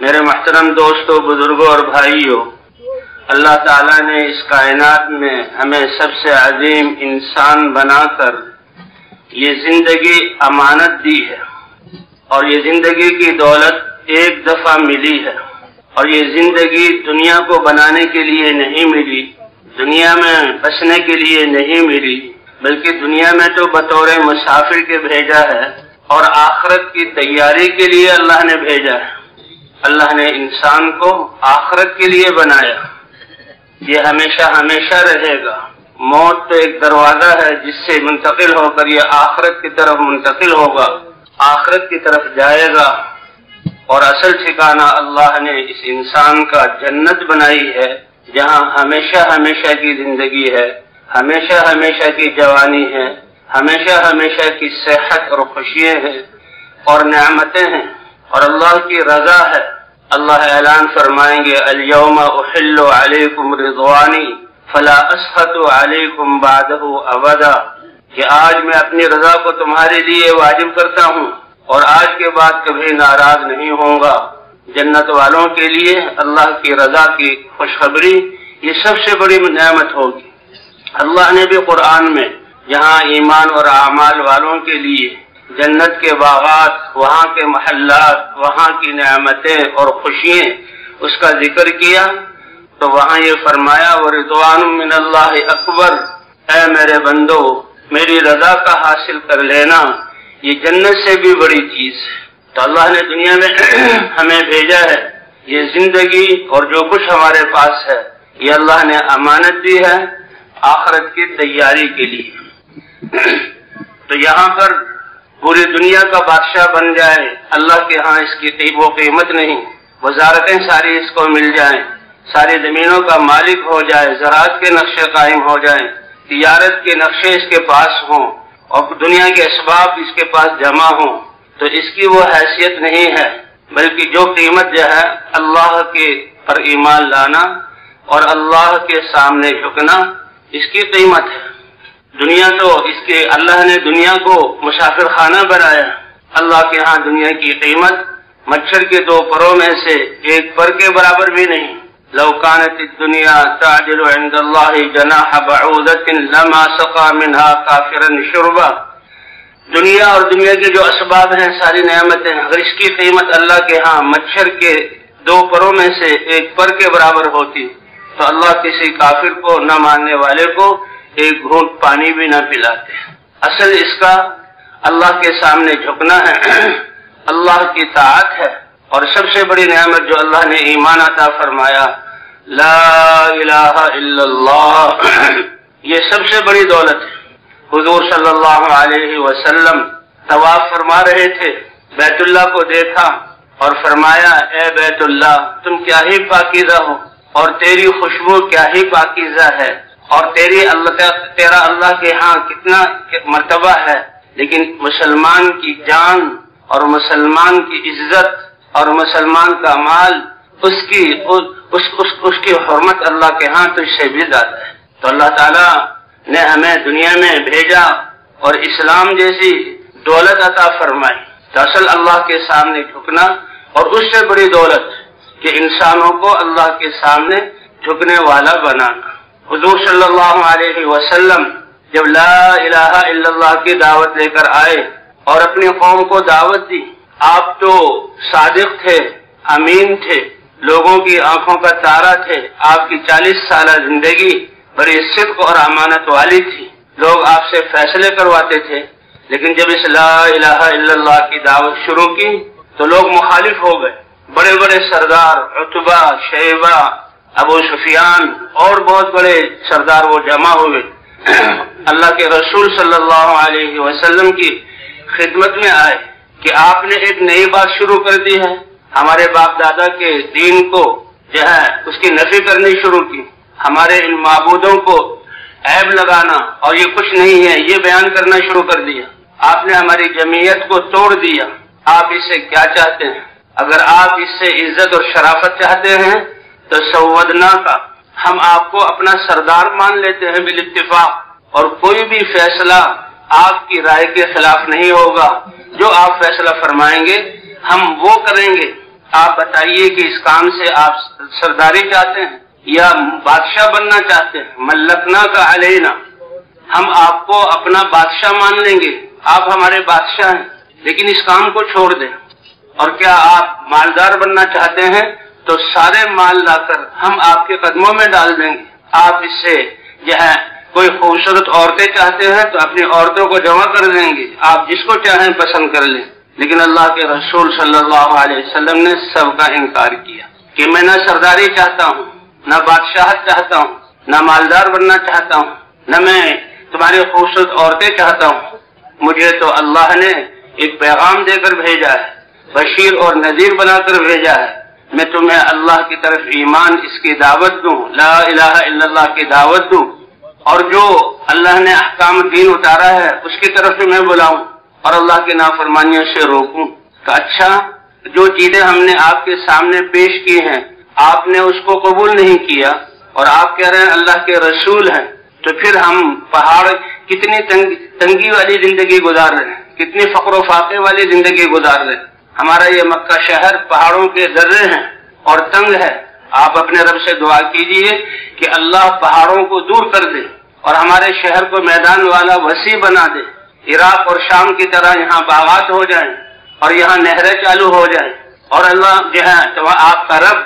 میرے محترم دوستوں، بزرگوں اور بھائیوں، اللہ تعالیٰ نے اس کائنات میں ہمیں سب سے عظیم انسان بنا کر یہ زندگی امانت دی ہے، اور یہ زندگی کی دولت ایک دفعہ ملی ہے، اور یہ زندگی دنیا کو بنانے کے لیے نہیں ملی، دنیا میں بسنے کے لیے نہیں ملی، بلکہ دنیا میں تو بطور مسافر کے بھیجا ہے، اور آخرت کی تیاری کے لیے اللہ نے بھیجا ہے۔ اللہ نے انسان کو آخرت کے لیے بنایا، یہ ہمیشہ ہمیشہ رہے گا۔ موت تو ایک دروازہ ہے جس سے منتقل ہو کر یہ آخرت کی طرف منتقل ہوگا، آخرت کی طرف جائے گا، اور اصل ٹھکانہ اللہ نے اس انسان کا جنت بنائی ہے، جہاں ہمیشہ ہمیشہ کی زندگی ہے، ہمیشہ ہمیشہ کی جوانی ہے، ہمیشہ ہمیشہ کی صحت اور خوشیاں ہیں اور نعمتیں ہیں، اور اللہ کی رضا ہے۔ اللہ اعلان فرمائیں گے الیوم احل علیکم رضوانی فلا اسخط علیکم بعدہ ابدا، کہ آج میں اپنی رضا کو تمہارے لیے واجب کرتا ہوں اور آج کے بعد کبھی ناراض نہیں ہوں گا۔ جنت والوں کے لیے اللہ کی رضا کی خوشخبری یہ سب سے بڑی نعمت ہوگی۔ اللہ نے بھی قرآن میں جہاں ایمان اور اعمال والوں کے لیے جنت کے باغات، وہاں کے محلات، وہاں کی نعمتیں اور خوشیاں اس کا ذکر کیا تو وہاں یہ فرمایا وَرِضْوَانٌ مِّنَ اللَّهِ اکبر، اے میرے بندو میری رضا کا حاصل کر لینا یہ جنت سے بھی بڑی چیز ہے۔ تو اللہ نے دنیا میں ہمیں بھیجا ہے، یہ زندگی اور جو کچھ ہمارے پاس ہے یہ اللہ نے امانت دی ہے آخرت کی تیاری کے لیے۔ تو یہاں پر پوری دنیا کا بادشاہ بن جائے، اللہ کے ہاں اس کی وہ قیمت نہیں، وزارتیں ساری اس کو مل جائیں، ساری زمینوں کا مالک ہو جائے، زراعت کے نقشے قائم ہو جائیں، تجارت کے نقشے اس کے پاس ہوں، اور دنیا کے اسباب اس کے پاس جمع ہوں، تو اس کی وہ حیثیت نہیں ہے، بلکہ جو قیمت جو ہے اللہ کے پر ایمان لانا اور اللہ کے سامنے جھکنا، اس کی قیمت ہے۔ دنیا تو اس کے اللہ نے دنیا کو مسافر خانہ بنایا، اللہ کے ہاں دنیا کی قیمت مچھر کے 2 پروں میں سے ایک پر کے برابر بھی نہیں۔ لو كانت الدنيا تعدل عند الله جناح بعوضة لما سقى منها كافرا شربا، دنیا اور دنیا کے جو اسباب ہیں ساری نعمتیں، اگر اس کی قیمت اللہ کے ہاں مچھر کے 2 پروں میں سے ایک پر کے برابر ہوتی تو اللہ کسی کافر کو نہ ماننے والے کو ایک گھونٹ پانی بھی نہ پلاتے۔ اصل اس کا اللہ کے سامنے جھکنا ہے، اللہ کی طاعت ہے، اور سب سے بڑی نعمت جو اللہ نے ایمان عطا فرمایا لا الہ الا اللہ، یہ سب سے بڑی دولت ہے۔ حضور صلی اللہ علیہ وسلم طواف فرما رہے تھے، بیت اللہ کو دیکھا اور فرمایا اے بیت اللہ تم کیا ہی پاکیزہ ہو، اور تیری خوشبو کیا ہی پاکیزہ ہے، اور تیرا اللہ کے ہاں کتنا مرتبہ ہے، لیکن مسلمان کی جان اور مسلمان کی عزت اور مسلمان کا مال اس کی حرمت اللہ کے ہاں تجھ سے بھی زیادہ ہے۔ تو اللہ تعالیٰ نے ہمیں دنیا میں بھیجا اور اسلام جیسی دولت عطا فرمائی، تو اصل اللہ کے سامنے جھکنا، اور اس سے بڑی دولت کہ انسانوں کو اللہ کے سامنے جھکنے والا بنانا۔ حضور صلی اللہ علیہ وسلم جب لا الہ الا اللہ کی دعوت لے کر آئے اور اپنی قوم کو دعوت دی، آپ تو صادق تھے، امین تھے، لوگوں کی آنکھوں کا تارا تھے، آپ کی 40 سالہ زندگی بڑی صدق اور امانت والی تھی، لوگ آپ سے فیصلے کرواتے تھے، لیکن جب اس لا الہ الا اللہ کی دعوت شروع کی تو لوگ مخالف ہو گئے، بڑے بڑے سردار عتبہ، شیبہ، ابو سفیان اور بہت بڑے سردار وہ جمع ہوئے، اللہ کے رسول صلی اللہ علیہ وسلم کی خدمت میں آئے کہ آپ نے ایک نئی بات شروع کر دی ہے، ہمارے باپ دادا کے دین کو جو ہے اس کی نفی کرنی شروع کی، ہمارے ان معبودوں کو عیب لگانا اور یہ کچھ نہیں ہے یہ بیان کرنا شروع کر دیا، آپ نے ہماری جمعیت کو توڑ دیا، آپ اس سے کیا چاہتے ہیں؟ اگر آپ اس سے عزت اور شرافت چاہتے ہیں تو سودنا کا ہم آپ کو اپنا سردار مان لیتے ہیں بالاتفاق، اور کوئی بھی فیصلہ آپ کی رائے کے خلاف نہیں ہوگا، جو آپ فیصلہ فرمائیں گے ہم وہ کریں گے۔ آپ بتائیے کہ اس کام سے آپ سرداری چاہتے ہیں یا بادشاہ بننا چاہتے ہیں؟ ملکنا کا علینا، ہم آپ کو اپنا بادشاہ مان لیں گے، آپ ہمارے بادشاہ ہیں، لیکن اس کام کو چھوڑ دیں۔ اور کیا آپ مالدار بننا چاہتے ہیں تو سارے مال لا کر ہم آپ کے قدموں میں ڈال دیں گے، آپ اس سے جو ہے کوئی خوبصورت عورتیں چاہتے ہیں تو اپنی عورتوں کو جمع کر دیں گے، آپ جس کو چاہیں پسند کر لیں۔ لیکن اللہ کے رسول صلی اللہ علیہ وسلم نے سب کا انکار کیا کہ میں نہ سرداری چاہتا ہوں، نہ بادشاہت چاہتا ہوں، نہ مالدار بننا چاہتا ہوں، نہ میں تمہاری خوبصورت عورتیں چاہتا ہوں، مجھے تو اللہ نے ایک پیغام دے کر بھیجا ہے، بشیر اور نذیر بنا کر بھیجا ہے، میں تمہیں اللہ کی طرف ایمان اس کی دعوت دوں، لا الہ الا اللہ کی دعوت دوں، اور جو اللہ نے احکام دین اتارا ہے اس کی طرف سے میں بلاؤں اور اللہ کی نافرمانیوں سے روکوں۔ کہ اچھا، جو چیزیں ہم نے آپ کے سامنے پیش کی ہیں آپ نے اس کو قبول نہیں کیا اور آپ کہہ رہے ہیں اللہ کے رسول ہیں، تو پھر ہم پہاڑ کتنی تنگی والی زندگی گزار رہے ہیں، کتنی فقر و فاقے والی زندگی گزار رہے ہیں۔ ہمارا یہ مکہ شہر پہاڑوں کے درے ہیں اور تنگ ہے، آپ اپنے رب سے دعا کیجئے کہ اللہ پہاڑوں کو دور کر دے اور ہمارے شہر کو میدان والا وسیع بنا دے، عراق اور شام کی طرح یہاں باغات ہو جائیں اور یہاں نہریں چالو ہو جائیں، اور اللہ جو ہے تو آپ کا رب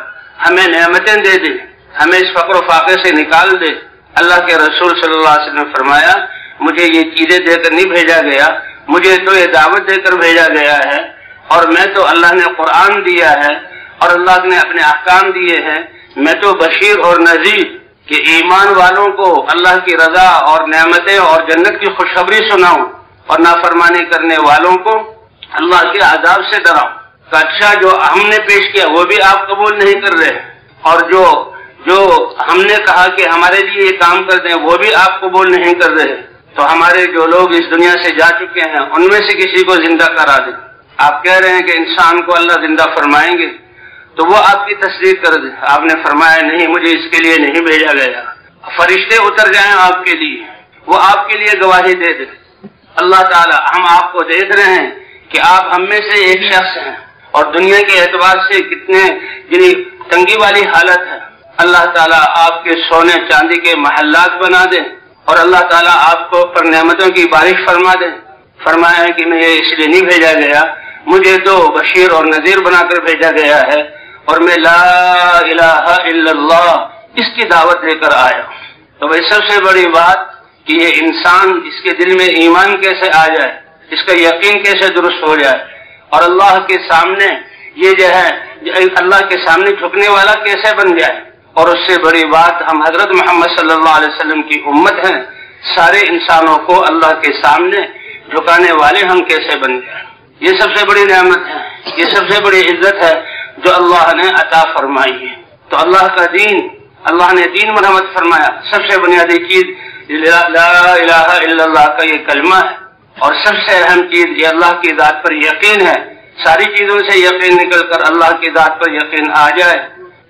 ہمیں نعمتیں دے دے، ہمیں اس فقر و فاقے سے نکال دے۔ اللہ کے رسول صلی اللہ علیہ وسلم نے فرمایا مجھے یہ چیزیں دے کر نہیں بھیجا گیا، مجھے تو یہ دعوت دے کر بھیجا گیا ہے، اور میں تو اللہ نے قرآن دیا ہے اور اللہ نے اپنے احکام دیے ہیں، میں تو بشیر اور نذیر کہ ایمان والوں کو اللہ کی رضا اور نعمتیں اور جنت کی خوشخبری سناؤں اور نافرمانی کرنے والوں کو اللہ کے عذاب سے ڈراؤں۔ تو اچھا، جو ہم نے پیش کیا وہ بھی آپ قبول نہیں کر رہے، اور جو ہم نے کہا کہ ہمارے لیے یہ کام کر دیں وہ بھی آپ قبول نہیں کر رہے، تو ہمارے جو لوگ اس دنیا سے جا چکے ہیں ان میں سے کسی کو زندہ کرا دیں۔ آپ کہہ رہے ہیں کہ انسان کو اللہ زندہ فرمائیں گے تو وہ آپ کی تصدیق کر دیں۔ آپ نے فرمایا نہیں، مجھے اس کے لیے نہیں بھیجا گیا، فرشتے اتر جائیں آپ کے لیے، وہ آپ کے لیے گواہی دے دیں۔ اللہ تعالی، ہم آپ کو دیکھ رہے ہیں کہ آپ ہم میں سے ایک شخص ہیں اور دنیا کے اعتبار سے کتنے تنگی والی حالت ہے، اللہ تعالیٰ آپ کے سونے چاندی کے محلات بنا دیں اور اللہ تعالیٰ آپ کو پر نعمتوں کی بارش فرما دیں۔ فرمایا ہے کہ میں یہ اس لیے نہیں بھیجا گیا، مجھے تو بشیر اور نذیر بنا کر بھیجا گیا ہے اور میں لا الہ الا اللہ اس کی دعوت دے کر آیا ہوں۔ تو بھائی سب سے بڑی بات کہ یہ انسان اس کے دل میں ایمان کیسے آ جائے، اس کا یقین کیسے درست ہو جائے، اور اللہ کے سامنے یہ جو ہے اللہ کے سامنے جھکنے والا کیسے بن جائے۔ اور اس سے بڑی بات ہم حضرت محمد صلی اللہ علیہ وسلم کی امت ہیں، سارے انسانوں کو اللہ کے سامنے جھکانے والے ہم کیسے بن جائیں۔ یہ سب سے بڑی نعمت ہے، یہ سب سے بڑی عزت ہے جو اللہ نے عطا فرمائی ہے۔ تو اللہ کا دین، اللہ نے دین مرحمت فرمایا، سب سے بنیادی چیز لا الہ الا اللہ کا یہ کلمہ ہے، اور سب سے اہم چیز یہ اللہ کی ذات پر یقین ہے۔ ساری چیزوں سے یقین نکل کر اللہ کی ذات پر یقین آ جائے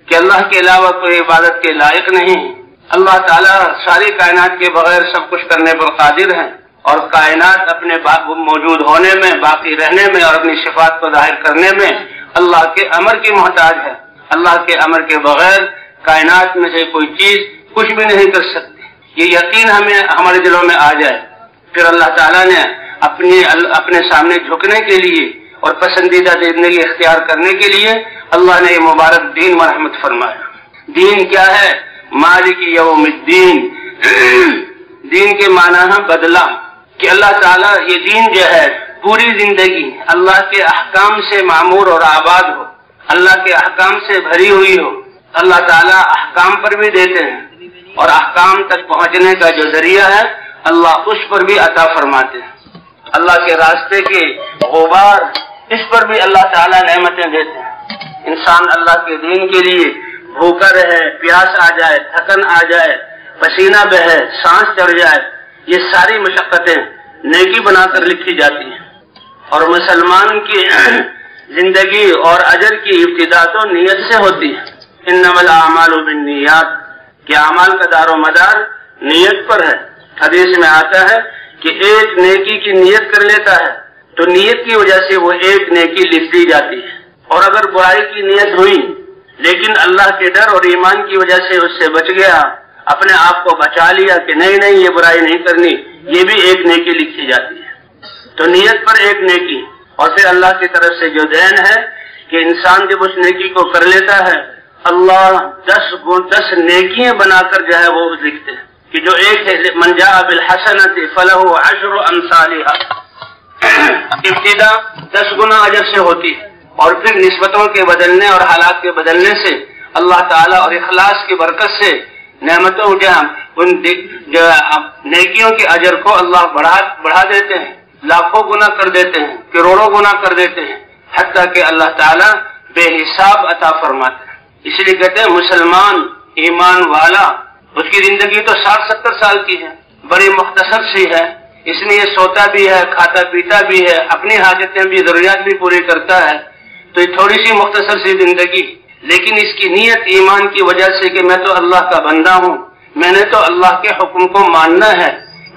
کہ اللہ کے علاوہ کوئی عبادت کے لائق نہیں، اللہ تعالیٰ ساری کائنات کے بغیر سب کچھ کرنے پر قادر ہے، اور کائنات اپنے موجود ہونے میں، باقی رہنے میں اور اپنی صفات کو ظاہر کرنے میں اللہ کے امر کی محتاج ہے۔ اللہ کے امر کے بغیر کائنات میں سے کوئی چیز کچھ بھی نہیں کر سکتی۔ یہ یقین ہمیں ہمارے دلوں میں آ جائے، پھر اللہ تعالیٰ نے اپنے سامنے جھکنے کے لیے اور پسندیدہ زندگی اختیار کرنے کے لیے اللہ نے یہ مبارک دین مرحمت فرمایا۔ دین کیا ہے؟ مالک یوم الدین، دین کے معنی ہے بدلہ، کہ اللہ تعالیٰ یہ دین جو ہے پوری زندگی اللہ کے احکام سے معمور اور آباد ہو، اللہ کے احکام سے بھری ہوئی ہو۔ اللہ تعالیٰ احکام پر بھی دیتے ہیں اور احکام تک پہنچنے کا جو ذریعہ ہے اللہ اس پر بھی عطا فرماتے ہیں۔ اللہ کے راستے کے غبار، اس پر بھی اللہ تعالیٰ نعمتیں دیتے ہیں۔ انسان اللہ کے دین کے لیے بھوکا رہے، پیاس آ جائے، تھکن آ جائے، پسینہ بہے، سانس چڑھ جائے، یہ ساری مشقتیں نیکی بنا کر لکھی جاتی ہیں۔ اور مسلمان کی زندگی اور اجر کی ابتدا تو نیت سے ہوتی ہے۔ انما الاعمال بالنیات، کہ اعمال کا دار و مدار نیت پر ہے۔ حدیث میں آتا ہے کہ ایک نیکی کی نیت کر لیتا ہے تو نیت کی وجہ سے وہ ایک نیکی لکھ دی جاتی ہے، اور اگر برائی کی نیت ہوئی لیکن اللہ کے ڈر اور ایمان کی وجہ سے اس سے بچ گیا، اپنے آپ کو بچا لیا کہ نہیں یہ برائی نہیں کرنی، یہ بھی ایک نیکی لکھی جاتی ہے۔ تو نیت پر ایک نیکی، اور پھر اللہ کی طرف سے جو دین ہے کہ انسان جب اس نیکی کو کر لیتا ہے اللہ 10 نیکیاں بنا کر جو ہے وہ لکھتے ہیں کہ جو ایک ہے من جاء بالحسنۃ فلہ 10 امثالھا، ابتدا 10 گنا اجر سے ہوتی ہے، اور پھر نسبتوں کے بدلنے اور حالات کے بدلنے سے اللہ تعالیٰ اور اخلاص کی برکت سے نعمتوں ان نیکیوں کے اجر کو اللہ بڑھا دیتے ہیں، لاکھوں گنا کر دیتے ہیں، کروڑوں گنا کر دیتے ہیں، حتیٰ کہ اللہ تعالیٰ بے حساب عطا فرماتے ہیں۔ اس لیے کہتے ہیں مسلمان ایمان والا، اس کی زندگی تو 60-70 سال کی ہے، بڑی مختصر سی ہے، اس میں یہ سوتا بھی ہے، کھاتا پیتا بھی ہے، اپنی حاجتیں بھی ضروریات بھی پوری کرتا ہے، تو یہ تھوڑی سی مختصر سی زندگی، لیکن اس کی نیت ایمان کی وجہ سے کہ میں تو اللہ کا بندہ ہوں، میں نے تو اللہ کے حکم کو ماننا ہے،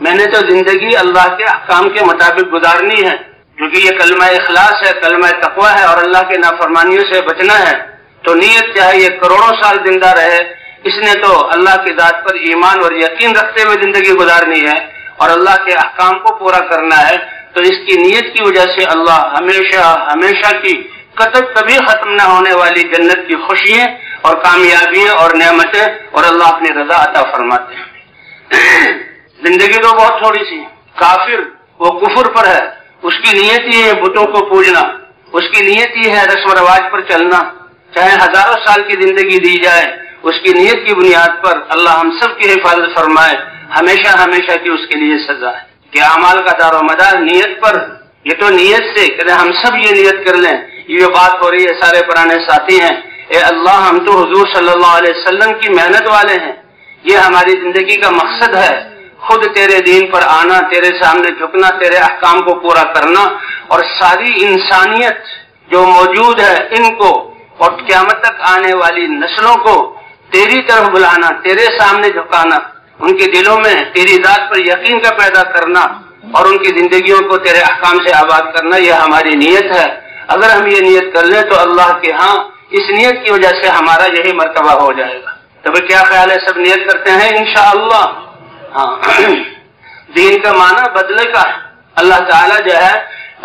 میں نے تو زندگی اللہ کے احکام کے مطابق گزارنی ہے، کیونکہ یہ کلمہ اخلاص ہے، کلمہ تقویٰ ہے اور اللہ کے نافرمانیوں سے بچنا ہے، تو نیت چاہے یہ کروڑوں سال زندہ رہے، اس نے تو اللہ کی ذات پر ایمان اور یقین رکھتے ہوئے زندگی گزارنی ہے اور اللہ کے احکام کو پورا کرنا ہے، تو اس کی نیت کی وجہ سے اللہ ہمیشہ کی کبھی ختم نہ ہونے والی جنت کی خوشیاں اور کامیابیاں اور نعمتیں اور اللہ اپنی رضا عطا فرماتے ہیں۔ زندگی تو بہت تھوڑی سی، کافر وہ کفر پر ہے، اس کی نیت ہی ہے بتوں کو پوجنا، اس کی نیت ہی ہے رسم و رواج پر چلنا، چاہے ہزاروں سال کی زندگی دی جائے، اس کی نیت کی بنیاد پر اللہ ہم سب کی حفاظت فرمائے، ہمیشہ کی اس کے لیے سزا ہے کہ اعمال کا دار و مدار نیت پر، یہ تو نیت سے کہ ہم سب یہ نیت کر لیں، یہ بات ہو رہی ہے سارے پرانے ساتھی ہیں، اے اللہ ہم تو حضور صلی اللہ علیہ وسلم کی محنت والے ہیں، یہ ہماری زندگی کا مقصد ہے، خود تیرے دین پر آنا، تیرے سامنے جھکنا، تیرے احکام کو پورا کرنا، اور ساری انسانیت جو موجود ہے ان کو اور قیامت تک آنے والی نسلوں کو تیری طرف بلانا، تیرے سامنے جھکانا، ان کے دلوں میں تیری ذات پر یقین کا پیدا کرنا اور ان کی زندگیوں کو تیرے احکام سے آباد کرنا، یہ ہماری نیت ہے۔ اگر ہم یہ نیت کر لیں تو اللہ کے ہاں اس نیت کی وجہ سے ہمارا یہی مرتبہ ہو جائے گا۔ تو کیا خیال ہے، سب نیت کرتے ہیں انشاءاللہ؟ ہاں دین کا معنی بدلے کا ہے، اللہ تعالیٰ جو ہے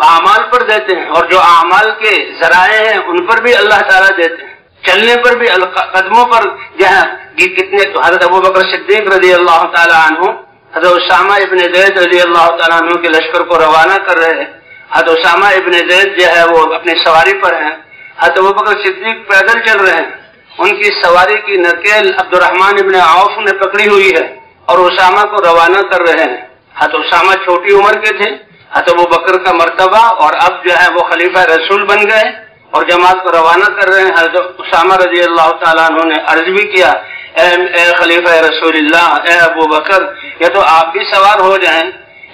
اعمال پر دیتے ہیں، اور جو اعمال کے ذرائع ہیں ان پر بھی اللہ تعالیٰ دیتے ہیں، چلنے پر بھی قدموں پر جو ہے کتنے، تو حضرت ابوبکر صدیق رضی اللہ تعالیٰ عنہ حضرت اسامہ ابن زید رضی اللہ تعالیٰ عنہ کے لشکر کو روانہ کر رہے ہیں، حضرت اسامہ ابن زید جو ہے وہ اپنی سواری پر ہیں، حضرت ابوبکر صدیق پیدل چل رہے ہیں، ان کی سواری کی نکیل عبد الرحمن ابن عوف نے پکڑی ہوئی ہے اور اسامہ کو روانہ کر رہے ہیں۔ حضرت اسامہ چھوٹی عمر کے تھے، حضرت ابوبکر کا مرتبہ اور اب جو ہے وہ خلیفہ رسول بن گئے اور جماعت کو روانہ کر رہے ہیں۔ حضرت اسامہ رضی اللہ تعالیٰ عنہ نے عرض بھی کیا، اے خلیفہ رسول اللہ، اے ابوبکر، یا تو آپ بھی سوار ہو جائیں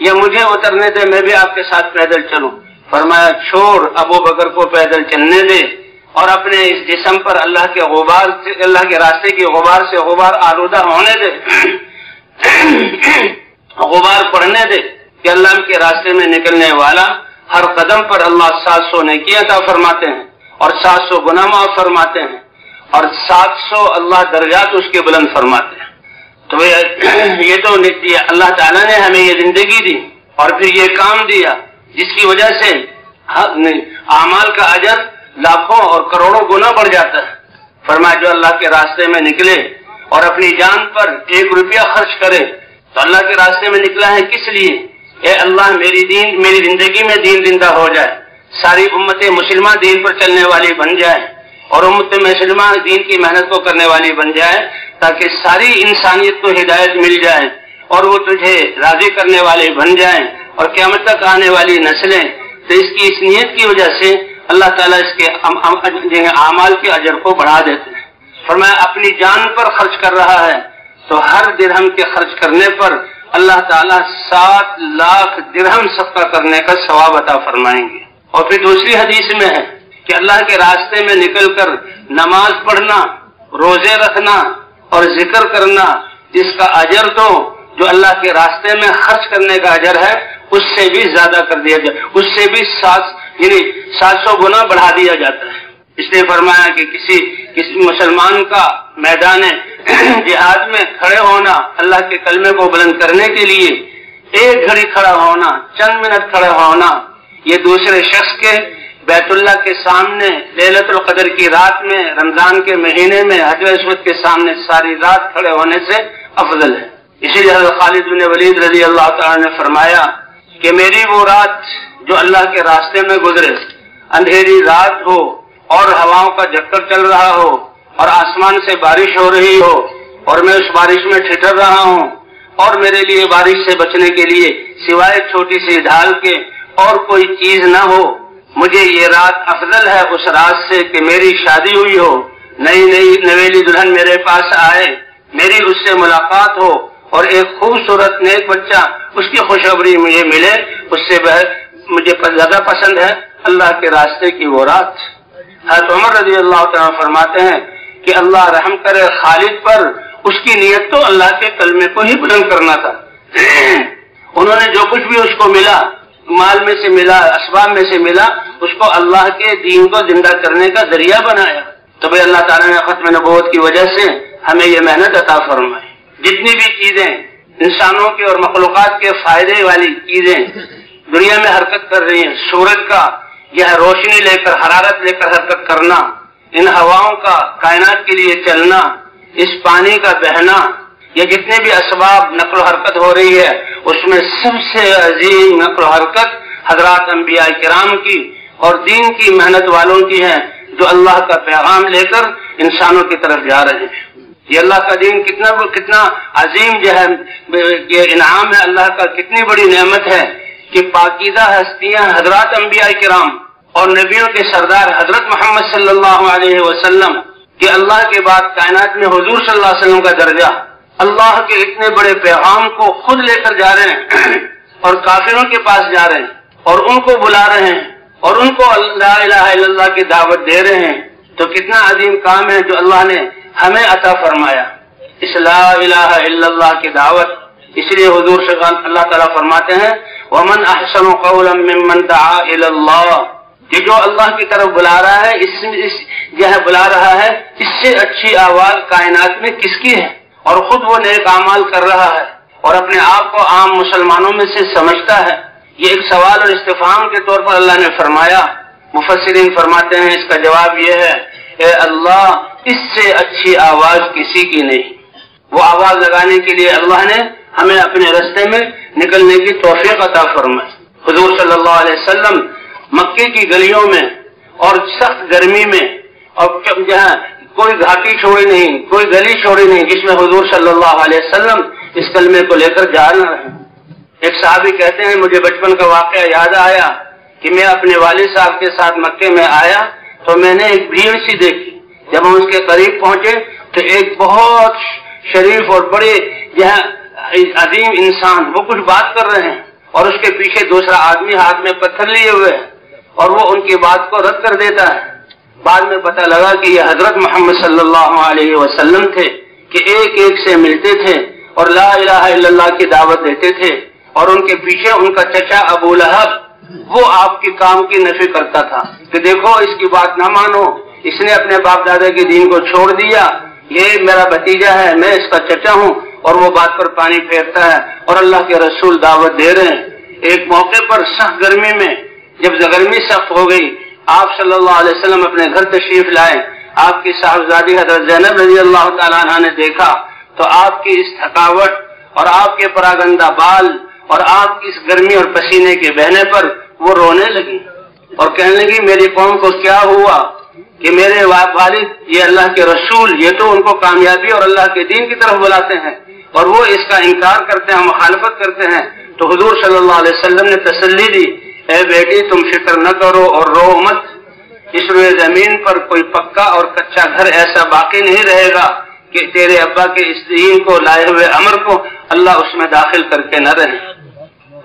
یا مجھے اترنے دے، میں بھی آپ کے ساتھ پیدل چلوں۔ فرمایا چھوڑ، ابوبکر کو پیدل چلنے دے اور اپنے اس جسم پر اللہ کے غبار سے، اللہ کے راستے کی غبار سے غبار آلودہ ہونے دے، غبار پڑنے دے کہ اللہ کے راستے میں نکلنے والا ہر قدم پر اللہ 700 نیکی عطا فرماتے ہیں اور 700 گناہ معاف فرماتے ہیں اور 700 اللہ درجات اس کے بلند فرماتے ہیں۔ تو یہ تو اللہ تعالیٰ نے ہمیں یہ زندگی دی اور پھر یہ کام دیا جس کی وجہ سے اعمال کا اجر لاکھوں اور کروڑوں گنا بڑھ جاتا ہے۔ فرمایا جو اللہ کے راستے میں نکلے اور اپنی جان پر 1 روپیہ خرچ کرے، تو اللہ کے راستے میں نکلا ہے کس لیے؟ اے اللہ میری زندگی میں دین زندہ ہو جائے، ساری امت مسلمہ دین پر چلنے والی بن جائے اور امت مسلمہ دین کی محنت کو کرنے والی بن جائے، تاکہ ساری انسانیت کو ہدایت مل جائے اور وہ تجھے راضی کرنے والے بن جائیں اور قیامت تک آنے والی نسلیں۔ تو اس کی اس نیت کی وجہ سے اللہ تعالیٰ اس کے اعمال کے اجر کو بڑھا دیتے ہیں۔ فرمایا اپنی جان پر خرچ کر رہا ہے تو ہر درہم کے خرچ کرنے پر اللہ تعالیٰ 7 لاکھ درہم صدقہ کرنے کا ثواب عطا فرمائیں گے۔ اور پھر دوسری حدیث میں ہے کہ اللہ کے راستے میں نکل کر نماز پڑھنا، روزے رکھنا اور ذکر کرنا، اس کا اجر تو جو اللہ کے راستے میں خرچ کرنے کا اجر ہے اس سے بھی زیادہ کر دیا جائے، اس سے بھی 700 گنا بڑھا دیا جاتا ہے۔ اس لیے فرمایا کہ کسی مسلمان کا میدان جہاد میں کھڑے ہونا، اللہ کے کلمے کو بلند کرنے کے لیے ایک گھڑی کھڑا ہونا، چند منٹ کھڑا ہونا، یہ دوسرے شخص کے بیت اللہ کے سامنے لیلۃ القدر کی رات میں، رمضان کے مہینے میں حجر اسود کے سامنے ساری رات کھڑے ہونے سے افضل ہے۔ اسی لیے حضرت خالد بن ولید رضی اللہ تعالیٰ نے فرمایا کہ میری وہ رات جو اللہ کے راستے میں گزرے، اندھیری رات ہو اور ہواؤں کا جھکڑ چل رہا ہو اور آسمان سے بارش ہو رہی ہو اور میں اس بارش میں ٹھٹر رہا ہوں، اور میرے لیے بارش سے بچنے کے لیے سوائے چھوٹی سی ڈھال کے اور کوئی چیز نہ ہو، مجھے یہ رات افضل ہے اس رات سے کہ میری شادی ہوئی ہو، نئی نویلی دلہن میرے پاس آئے، میری اس سے ملاقات ہو اور ایک خوبصورت نیک بچہ اس کی خوشخبری مجھے ملے، اس سے مجھے زیادہ پسند ہے اللہ کے راستے کی وہ رات۔ حضرت عمر رضی اللہ تعالیٰ فرماتے ہیں کہ اللہ رحم کرے خالد پر، اس کی نیت تو اللہ کے کلمے کو ہی بلند کرنا تھا۔ انہوں نے جو کچھ بھی اس کو ملا، مال میں سے ملا، اسباب میں سے ملا، اس کو اللہ کے دین کو زندہ کرنے کا ذریعہ بنایا۔ تو بھئی اللہ تعالیٰ نے ختم نبوت کی وجہ سے ہمیں یہ محنت عطا فرمائی۔ جتنی بھی چیزیں انسانوں کے اور مخلوقات کے فائدے والی چیزیں دنیا میں حرکت کر رہی ہیں، سورج کا یہ روشنی لے کر، حرارت لے کر حرکت کرنا، ان ہواؤں کا کائنات کے لیے چلنا، اس پانی کا بہنا، یہ جتنے بھی اسباب نقل و حرکت ہو رہی ہے، اس میں سب سے عظیم نقل و حرکت حضرات انبیاء کرام کی اور دین کی محنت والوں کی ہے، جو اللہ کا پیغام لے کر انسانوں کی طرف جا رہے ہیں۔ یہ اللہ کا دین کتنا عظیم جو ہے یہ انعام ہے اللہ کا، کتنی بڑی نعمت ہے کہ پاکیزہ ہستیاں حضرات انبیاء کرام اور نبیوں کے سردار حضرت محمد صلی اللہ علیہ وسلم کہ اللہ کے بعد کائنات میں حضور صلی اللہ علیہ وسلم کا درجہ، اللہ کے اتنے بڑے پیغام کو خود لے کر جا رہے ہیں اور کافروں کے پاس جا رہے ہیں اور ان کو بلا رہے ہیں اور ان کو لا الہ الا اللہ کی دعوت دے رہے ہیں، تو کتنا عظیم کام ہے جو اللہ نے ہمیں عطا فرمایا، اس لا الہ الا اللہ کی دعوت۔ اس لیے حضور سے اللہ تعالیٰ فرماتے ہیں وَمَنْ أَحْسَنُ قَوْلًا مِّمَّنْ دَعَا إِلَى اللَّهِ، کہ جو اللہ کی طرف بلا رہا ہے، بلا رہا ہے، اس سے اچھی آواز کائنات میں کس کی ہے، اور خود وہ نیک اعمال کر رہا ہے اور اپنے آپ کو عام مسلمانوں میں سے سمجھتا ہے۔ یہ ایک سوال اور استفہام کے طور پر اللہ نے فرمایا۔ مفسرین فرماتے ہیں اس کا جواب یہ ہے، اے اللہ اس سے اچھی آواز کسی کی نہیں۔ وہ آواز لگانے کے لیے اللہ نے ہمیں اپنے راستے میں نکلنے کی توفیق عطا فرمائی۔ حضور صلی اللہ علیہ وسلم مکے کی گلیوں میں اور سخت گرمی میں، اور جہاں کوئی گھاٹی چھوڑی نہیں، کوئی گلی چھوڑی نہیں جس میں حضور صلی اللہ علیہ وسلم اس کلمے کو لے کر جا نہ رہے۔ ایک صحابی کہتے ہیں مجھے بچپن کا واقعہ یاد آیا کہ میں اپنے والد صاحب کے ساتھ مکے میں آیا تو میں نے ایک بھیڑ سی دیکھی۔ جب ہم اس کے قریب پہنچے تو ایک بہت شریف اور بڑے عظیم انسان وہ کچھ بات کر رہے ہیں اور اس کے پیچھے دوسرا آدمی ہاتھ میں پتھر لیے ہوئے ہے اور وہ ان کی بات کو رد کر دیتا ہے۔ بعد میں پتہ لگا کہ یہ حضرت محمد صلی اللہ علیہ وسلم تھے کہ ایک ایک سے ملتے تھے اور لا الہ الا اللہ کی دعوت دیتے تھے، اور ان کے پیچھے ان کا چچا ابو لہب وہ آپ کے کام کی نفی کرتا تھا کہ دیکھو اس کی بات نہ مانو، اس نے اپنے باپ دادا کے دین کو چھوڑ دیا، یہ میرا بھتیجا ہے، میں اس کا چچا ہوں، اور وہ بات پر پانی پھیرتا ہے اور اللہ کے رسول دعوت دے رہے ہیں۔ ایک موقع پر سخت گرمی میں جب گرمی سخت ہو گئی، آپ صلی اللہ علیہ وسلم اپنے گھر تشریف لائے، آپ کی صاحبزادی حضرت زینب رضی اللہ تعالیٰ عنہ نے دیکھا تو آپ کی اس تھکاوٹ اور آپ کے پراگندہ بال اور آپ کی اس گرمی اور پسینے کے بہنے پر وہ رونے لگی اور کہنے لگی میری قوم کو کیا ہوا کہ میرے والد یہ اللہ کے رسول یہ تو ان کو کامیابی اور اللہ کے دین کی طرف بلاتے ہیں اور وہ اس کا انکار کرتے ہیں، مخالفت کرتے ہیں۔ تو حضور صلی اللہ علیہ وسلم نے تسلی دی، اے بیٹی تم فکر نہ کرو اور رو مت، اس روئے زمین پر کوئی پکا اور کچا گھر ایسا باقی نہیں رہے گا کہ تیرے ابا کے اس دین کو لائے ہوئے امر کو اللہ اس میں داخل کر کے نہ رہے۔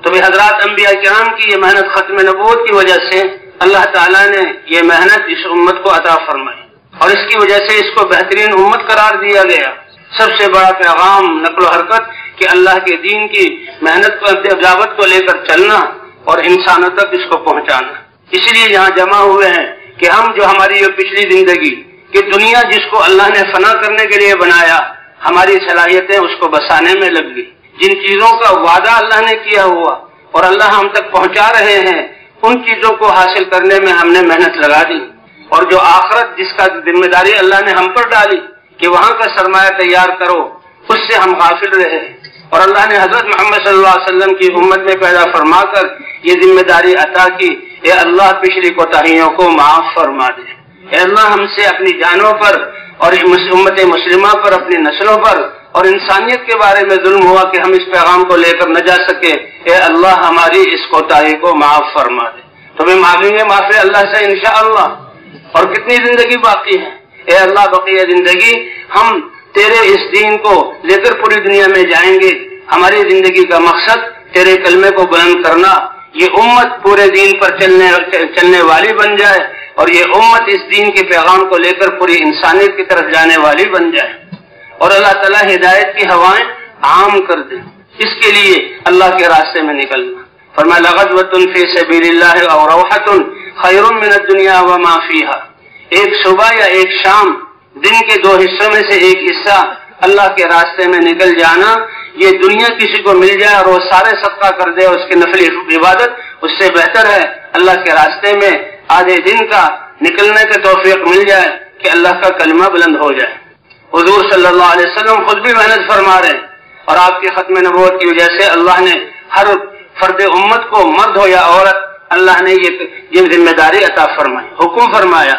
تو بھی حضرات انبیاء کرام کی یہ محنت ختم نبوت کی وجہ سے اللہ تعالیٰ نے یہ محنت اس امت کو عطا فرمائی اور اس کی وجہ سے اس کو بہترین امت قرار دیا گیا۔ سب سے بڑا پیغام نقل و حرکت کہ اللہ کے دین کی محنت کو دعوت کو لے کر چلنا اور انسانوں تک اس کو پہنچانا۔ اس لیے یہاں جمع ہوئے ہیں کہ ہم جو ہماری یہ پچھلی زندگی کہ دنیا جس کو اللہ نے فنا کرنے کے لیے بنایا، ہماری صلاحیتیں اس کو بسانے میں لگ گئی. جن چیزوں کا وعدہ اللہ نے کیا ہوا اور اللہ ہم تک پہنچا رہے ہیں، ان چیزوں کو حاصل کرنے میں ہم نے محنت لگا دی. اور جو آخرت جس کا ذمہ داری اللہ نے ہم پر ڈالی کہ وہاں کا سرمایہ تیار کرو، اس سے ہم غافل رہے. اور اللہ نے حضرت محمد صلی اللہ علیہ وسلم کی امت میں پیدا فرما کر یہ ذمہ داری عطا کی، اے اللہ پچھلی کوتاہیوں کو معاف فرما دے. اے اللہ ہم سے اپنی جانوں پر اور امت مسلمہ پر، اپنی نسلوں پر اور انسانیت کے بارے میں ظلم ہوا کہ ہم اس پیغام کو لے کر نہ جا سکے. اے اللہ ہماری اس کوتاہی کو معاف فرما دے. تو ہم مانگیں گے معافی اللہ سے انشاءاللہ. اور کتنی زندگی باقی ہے؟ اے اللہ بقیہ زندگی ہم تیرے اس دین کو لے کر پوری دنیا میں جائیں گے. ہماری زندگی کا مقصد تیرے کلمے کو بلند کرنا، یہ امت پورے دین پر چلنے والی بن جائے اور یہ امت اس دین کے پیغام کو لے کر پوری انسانیت کی طرف جانے والی بن جائے. اور اللہ تعالیٰ ہدایت کی ہوائیں عام کر دے. اس کے لیے اللہ کے راستے میں نکلنا. فرمایا لغدوۃ فی سبیل اللہ او روحۃ خیر من الدنیا وما فیہا. ایک صبح یا ایک شام، دن کے دو حصوں میں سے ایک حصہ اللہ کے راستے میں نکل جانا، یہ دنیا کسی کو مل جائے اور وہ سارے صدقہ کر دے اس کی نفلی عبادت، اس سے بہتر ہے اللہ کے راستے میں آدھے دن کا نکلنے کا توفیق مل جائے کہ اللہ کا کلمہ بلند ہو جائے. حضور صلی اللہ علیہ وسلم خود بھی محنت فرما رہے ہیں اور آپ کی ختم نبوت کی وجہ سے اللہ نے ہر فرد امت کو، مرد ہو یا عورت، اللہ نے یہ ذمہ داری عطا فرمائی، حکم فرمایا.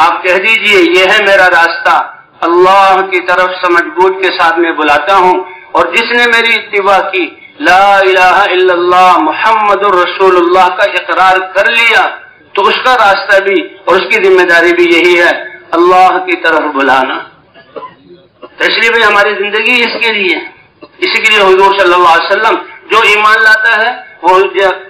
آپ کہہ دیجئے یہ ہے میرا راستہ، اللہ کی طرف سمجھ بوجھ کے ساتھ میں بلاتا ہوں، اور جس نے میری اتباع کی، لا الہ الا اللہ محمد الرسول اللہ کا اقرار کر لیا، تو اس کا راستہ بھی اور اس کی ذمہ داری بھی یہی ہے، اللہ کی طرف بلانا. اس لیے بھی ہماری زندگی اس کے لیے، اسی کے لیے حضور صلی اللہ علیہ وسلم جو ایمان لاتا ہے وہ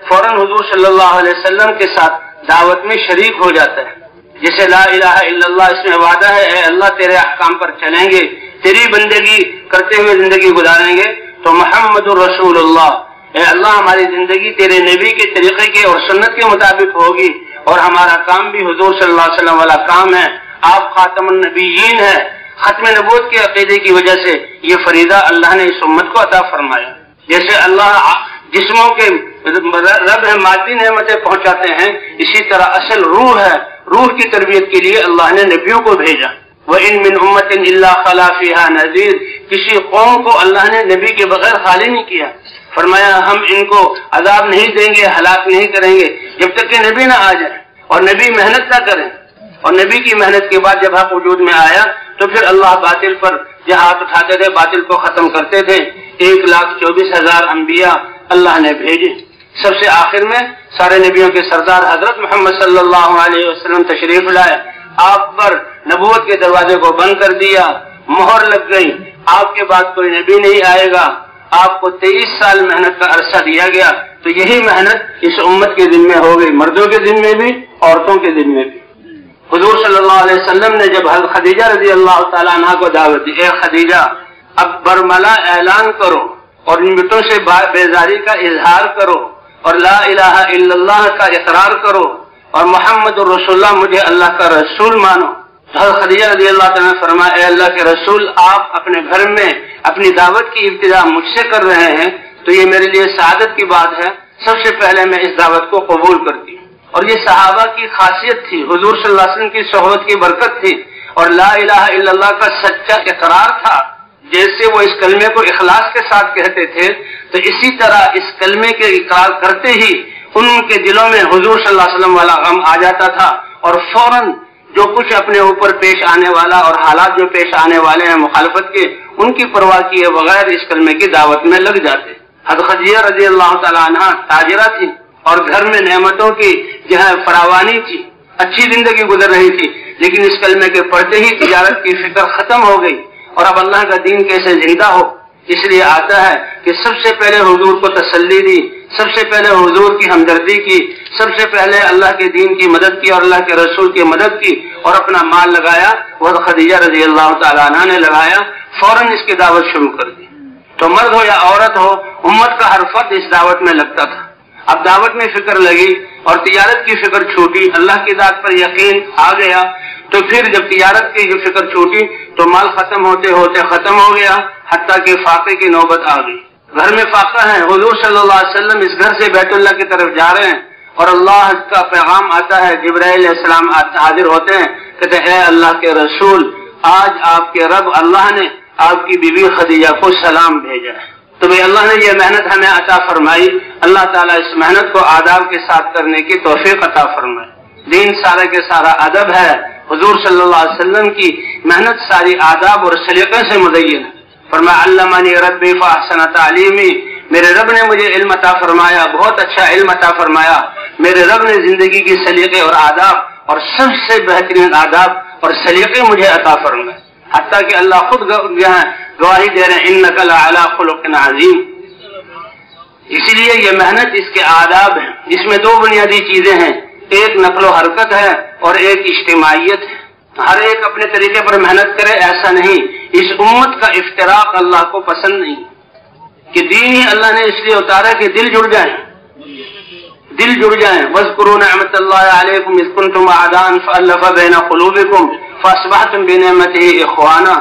فوراً حضور صلی اللہ علیہ وسلم کے ساتھ دعوت میں شریک ہو جاتا ہے. جیسے لا الہ الا اللہ، اس میں وعدہ ہے اے اللہ تیرے احکام پر چلیں گے، تیری بندگی کرتے ہوئے زندگی گزاریں گے. تو محمد الرسول اللہ، اے اللہ ہماری زندگی تیرے نبی کے طریقے کے اور سنت کے مطابق ہوگی، اور ہمارا کام بھی حضور صلی اللہ علیہ وسلم والا کام ہے. آپ خاتم النبیین ہیں. ختم نبوت کے عقیدے کی وجہ سے یہ فریضہ اللہ نے اس امت کو عطا فرمایا. جیسے اللہ جسموں کے رب ہے، مادی نعمتیں پہنچاتے ہیں، اسی طرح اصل روح ہے، روح کی تربیت کے لیے اللہ نے نبیوں کو بھیجا. وَإِن مِّنْ أُمَّةٍ إِلَّا خَلَا فِيهَا نَذِيرٌ. کسی قوم کو اللہ نے نبی کے بغیر خالی نہیں کیا. فرمایا ہم ان کو عذاب نہیں دیں گے، ہلاک نہیں کریں گے جب تک کہ نبی نہ آ جائے اور نبی محنت نہ کریں. اور نبی کی محنت کے بعد جب حق وجود میں آیا تو پھر اللہ باطل پر جو ہاتھ اٹھاتے تھے باطل کو ختم کرتے تھے. 1,24,000 انبیاء اللہ نے بھیجے. سب سے آخر میں سارے نبیوں کے سردار حضرت محمد صلی اللہ علیہ وسلم تشریف لائے. آپ پر نبوت کے دروازے کو بند کر دیا، مہر لگ گئی، آپ کے بعد کوئی نبی نہیں آئے گا. آپ کو 23 سال محنت کا عرصہ دیا گیا. تو یہی محنت اس امت کے ذمہ ہو گئی، مردوں کے ذمہ بھی، عورتوں کے ذمہ بھی. حضور صلی اللہ علیہ وسلم نے جب حضرت خدیجہ رضی اللہ تعالیٰ عنہ کو دعوت دی، اے خدیجہ اب برملا اعلان کرو اور ان بتوں سے بیزاری کا اظہار کرو اور لا الہ الا اللہ کا اقرار کرو اور محمد الرسول اللہ مجھے اللہ کا رسول مانو. حضرت خدیجہ رضی اللہ تعالیٰ نے فرمایا اے اللہ کے رسول، آپ اپنے گھر میں اپنی دعوت کی ابتدا مجھ سے کر رہے ہیں تو یہ میرے لیے سعادت کی بات ہے. سب سے پہلے میں اس دعوت کو قبول کرتی ہوں. اور یہ صحابہ کی خاصیت تھی، حضور صلی اللہ علیہ وسلم کی صحبت کی برکت تھی اور لا الہ الا اللہ کا سچا اقرار تھا. جیسے وہ اس کلمے کو اخلاص کے ساتھ کہتے تھے تو اسی طرح اس کلمے کے اقرار کرتے ہی ان کے دلوں میں حضور صلی اللہ علیہ وسلم والا غم آ جاتا تھا اور فوراً جو کچھ اپنے اوپر پیش آنے والا اور حالات جو پیش آنے والے ہیں مخالفت کے، ان کی پرواہ کیے بغیر اس کلمے کی دعوت میں لگ جاتے. حضرت خدیجہ رضی اللہ تعالیٰ عنہ تاجرہ تھی اور گھر میں نعمتوں کی جو ہے فراوانی تھی، اچھی زندگی گزر رہی تھی، لیکن اس کلمے کے پڑھتے ہی تجارت کی فکر ختم ہو گئی اور اب اللہ کا دین کیسے زندہ ہو. اس لیے آتا ہے کہ سب سے پہلے حضور کو تسلی دی، سب سے پہلے حضور کی ہمدردی کی، سب سے پہلے اللہ کے دین کی مدد کی اور اللہ کے رسول کی مدد کی اور اپنا مال لگایا. وہ خدیجہ رضی اللہ تعالیٰ عنہ نے لگایا، فوراً اس کی دعوت شروع کر دی. تو مرد ہو یا عورت ہو، امت کا ہر فرد اس دعوت میں لگتا تھا. اب دعوت میں فکر لگی اور تجارت کی فکر چھوٹی، اللہ کی ذات پر یقین آ گیا، تو پھر جب تجارت کی جو فکر چھوٹی تو مال ختم ہوتے ہوتے ختم ہو گیا، حتیٰ کہ فاقے کی نوبت آ گئی۔ گھر میں فاقہ ہے، حضور صلی اللہ علیہ وسلم اس گھر سے بیت اللہ کی طرف جا رہے ہیں اور اللہ کا پیغام آتا ہے، جبرائیل علیہ السلام حاضر ہوتے ہیں، کہتے ہیں اے اللہ کے رسول، آج آپ کے رب اللہ نے آپ کی بیوی خدیجہ کو سلام بھیجا ہے۔ تو بھئی اللہ نے یہ محنت ہمیں عطا فرمائی، اللہ تعالیٰ اس محنت کو آداب کے ساتھ کرنے کی توفیق عطا فرمائے۔ دین سارا کے سارا ادب ہے، حضور صلی اللہ علیہ وسلم کی محنت ساری آداب اور سلیقے سے مزین ہے۔ فرمایا علمنی ربی فاحسن تعلیمی، میرے رب نے مجھے علم عطا فرمایا، بہت اچھا علم عطا فرمایا۔ میرے رب نے زندگی کی سلیقے اور آداب اور سب سے بہترین آداب اور سلیقے مجھے عطا فرمائے، حتیٰ کہ اللہ خود گواہی دے رہے ہیں انک لعلی خلق عظیم۔ اسی لیے یہ محنت اس کے آداب ہیں، اس میں دو بنیادی چیزیں ہیں، ایک نقل و حرکت ہے اور ایک اجتماعیت ہے۔ ہر ایک اپنے طریقے پر محنت کرے ایسا نہیں، اس امت کا افتراق اللہ کو پسند نہیں، کہ دین ہی اللہ نے اس لیے اتارا کہ دل جڑ جائیں، دل جڑ جائیں۔ وَاذْكُرُوا نِعْمَةَ اللَّهِ عَلَيْكُمْ إِذْ كُنْتُمْ أَعْدَاءً فَأَلَّفَ بَيْنَ قُلُوبِكُمْ فَأَصْبَحْتُمْ بِنِعْمَتِهِ إِخْوَانًا۔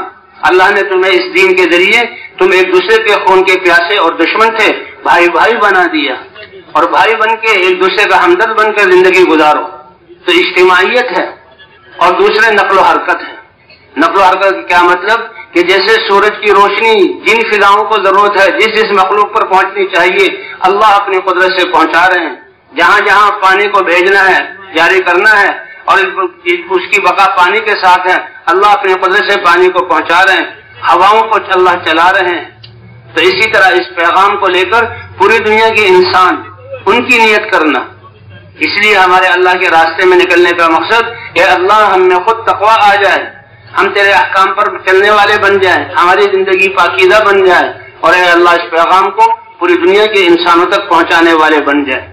اللہ نے تمہیں اس دین کے ذریعے، تم ایک دوسرے کے خون کے پیاسے اور دشمن تھے، بھائی بھائی بنا دیا، اور بھائی بن کے ایک دوسرے کا ہمدرد بن کر زندگی گزارو۔ تو اجتماعیت ہے، اور دوسرے نقل و حرکت ہے۔ نقل و حرکت کا کیا مطلب کہ جیسے سورج کی روشنی جن فضاؤں کو ضرورت ہے، جس جس مخلوق پر پہنچنی چاہیے، اللہ اپنی قدرت سے پہنچا رہے ہیں۔ جہاں جہاں پانی کو بھیجنا ہے، جاری کرنا ہے، اور اس کی بقا پانی کے ساتھ ہے، اللہ اپنی قدرت سے پانی کو پہنچا رہے ہیں، ہواؤں کو اللہ چلا رہے ہیں۔ تو اسی طرح اس پیغام کو لے کر پوری دنیا کے انسان، ان کی نیت کرنا۔ اس لیے ہمارے اللہ کے راستے میں نکلنے کا مقصد کہ اللہ ہم میں خود تقوی آ جائے، ہم تیرے احکام پر چلنے والے بن جائیں، ہماری زندگی پاکیزہ بن جائے، اور اے اللہ اس پیغام کو پوری دنیا کے انسانوں تک پہنچانے والے بن جائیں۔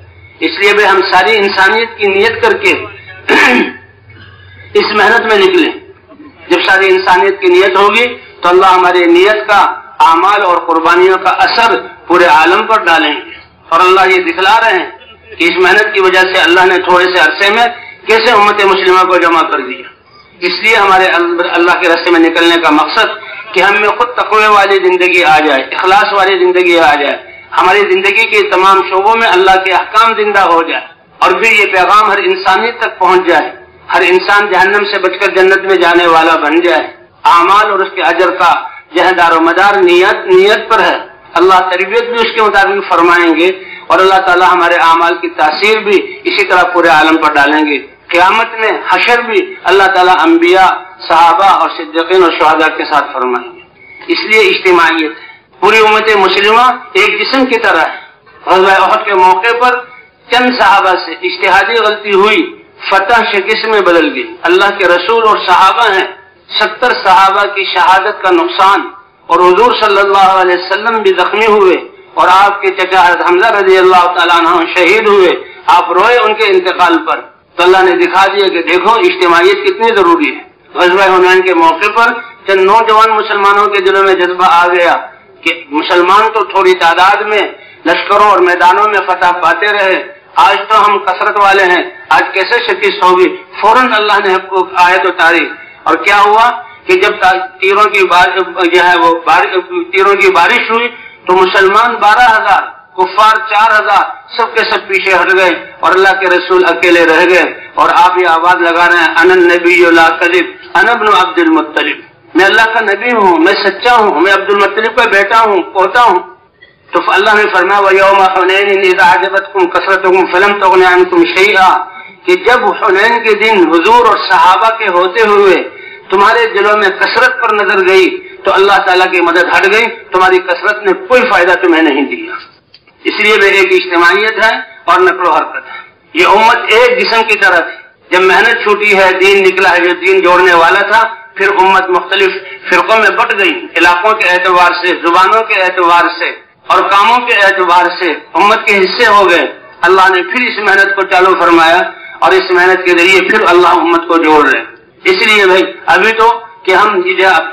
اس لیے بھی ہم ساری انسانیت کی نیت کر کے اس محنت میں نکلیں۔ جب ساری انسانیت کی نیت ہوگی تو اللہ ہماری نیت کا، اعمال اور قربانیوں کا اثر پورے عالم پر ڈالیں گے۔ اور اللہ یہ دکھلا رہے ہیں کہ اس محنت کی وجہ سے اللہ نے تھوڑے سے عرصے میں کیسے امت مسلمہ کو جمع کر دیا۔ اس لیے ہمارے اللہ کے راستے میں نکلنے کا مقصد کہ ہم میں خود تقوی والی زندگی آ جائے، اخلاص والی زندگی آ جائے، ہماری زندگی کے تمام شعبوں میں اللہ کے احکام زندہ ہو جائے، اور پھر یہ پیغام ہر انسانیت تک پہنچ جائے، ہر انسان جہنم سے بچ کر جنت میں جانے والا بن جائے۔ اعمال اور اس کے اجر کا دار و مدار نیت پر ہے۔ اللہ تربیت بھی اس کے مطابق فرمائیں گے، اور اللہ تعالی ہمارے اعمال کی تاثیر بھی اسی طرح پورے عالم پر ڈالیں گے۔ قیامت میں حشر بھی اللہ تعالیٰ انبیاء، صحابہ اور صدیقین اور شہداء کے ساتھ فرمائیں گے۔ اس لیے اجتماعیت ہے، پوری امت مسلمہ ایک جسم کی طرح ہے۔ غزوہ احد کے موقع پر چند صحابہ سے اجتہادی غلطی ہوئی، فتح شکست میں بدل گئی۔ اللہ کے رسول اور صحابہ ہیں، 70 صحابہ کی شہادت کا نقصان، اور حضور صلی اللہ علیہ وسلم بھی زخمی ہوئے، اور آپ کے چچا حضرت حمزہ رضی اللہ تعالیٰ عنہ شہید ہوئے۔ آپ روئے ان کے انتقال پر، تو اللہ نے دکھا دیا کہ دیکھو اجتماعیت کتنی ضروری ہے۔ غزوہ حنین کے موقع پر چند نوجوان مسلمانوں کے دلوں میں جذبہ آ گیا کہ مسلمان تو تھوڑی تعداد میں لشکروں اور میدانوں میں فتح پاتے رہے، آج تو ہم کثرت والے ہیں، آج کیسے شکست ہوگی؟ فوراً اللہ نے آیت اتاری، اور کیا ہوا کہ جب تیروں کی بارش ہوئی تو مسلمان 12,000، کفار 4,000، سب کے سب پیچھے ہٹ گئے، اور اللہ کے رسول اکیلے رہ گئے۔ اور آپ یہ آواز لگا رہے ہیں انا النبی لا کذب انا ابن عبد المطلب، میں اللہ کا نبی ہوں، میں سچا ہوں، میں عبد المطلب کا بیٹا ہوں، پوتا ہوں۔ تو اللہ نے فرمایا وَيَوْمَ حُنَيْنٍ إِذْ أَعْجَبَتْكُمْ كَثْرَتُكُمْ فَلَمْ تُغْنِ عَنْكُمْ شَيْئًا، کہ جب حنین کے دن حضور اور صحابہ کے ہوتے ہوئے تمہارے دلوں میں کثرت پر نظر گئی تو اللہ تعالیٰ کی مدد ہٹ گئی، تمہاری کثرت نے کوئی فائدہ تمہیں نہیں دیا۔ اس لیے وہ ایک اجتماعیت ہے اور نقل و حرکت ہے۔ یہ امت ایک جسم کی طرح تھی، جب محنت چھوٹی ہے، دین نکلا ہے جو دین جوڑنے والا تھا، پھر امت مختلف فرقوں میں بٹ گئی، علاقوں کے اعتبار سے، زبانوں کے اعتبار سے اور کاموں کے اعتبار سے امت کے حصے ہو گئے۔ اللہ نے پھر اس محنت کو چالو فرمایا، اور اس محنت کے ذریعے پھر اللہ امت کو جوڑ رہے ہیں۔ اس لیے بھائی ابھی تو کہ ہم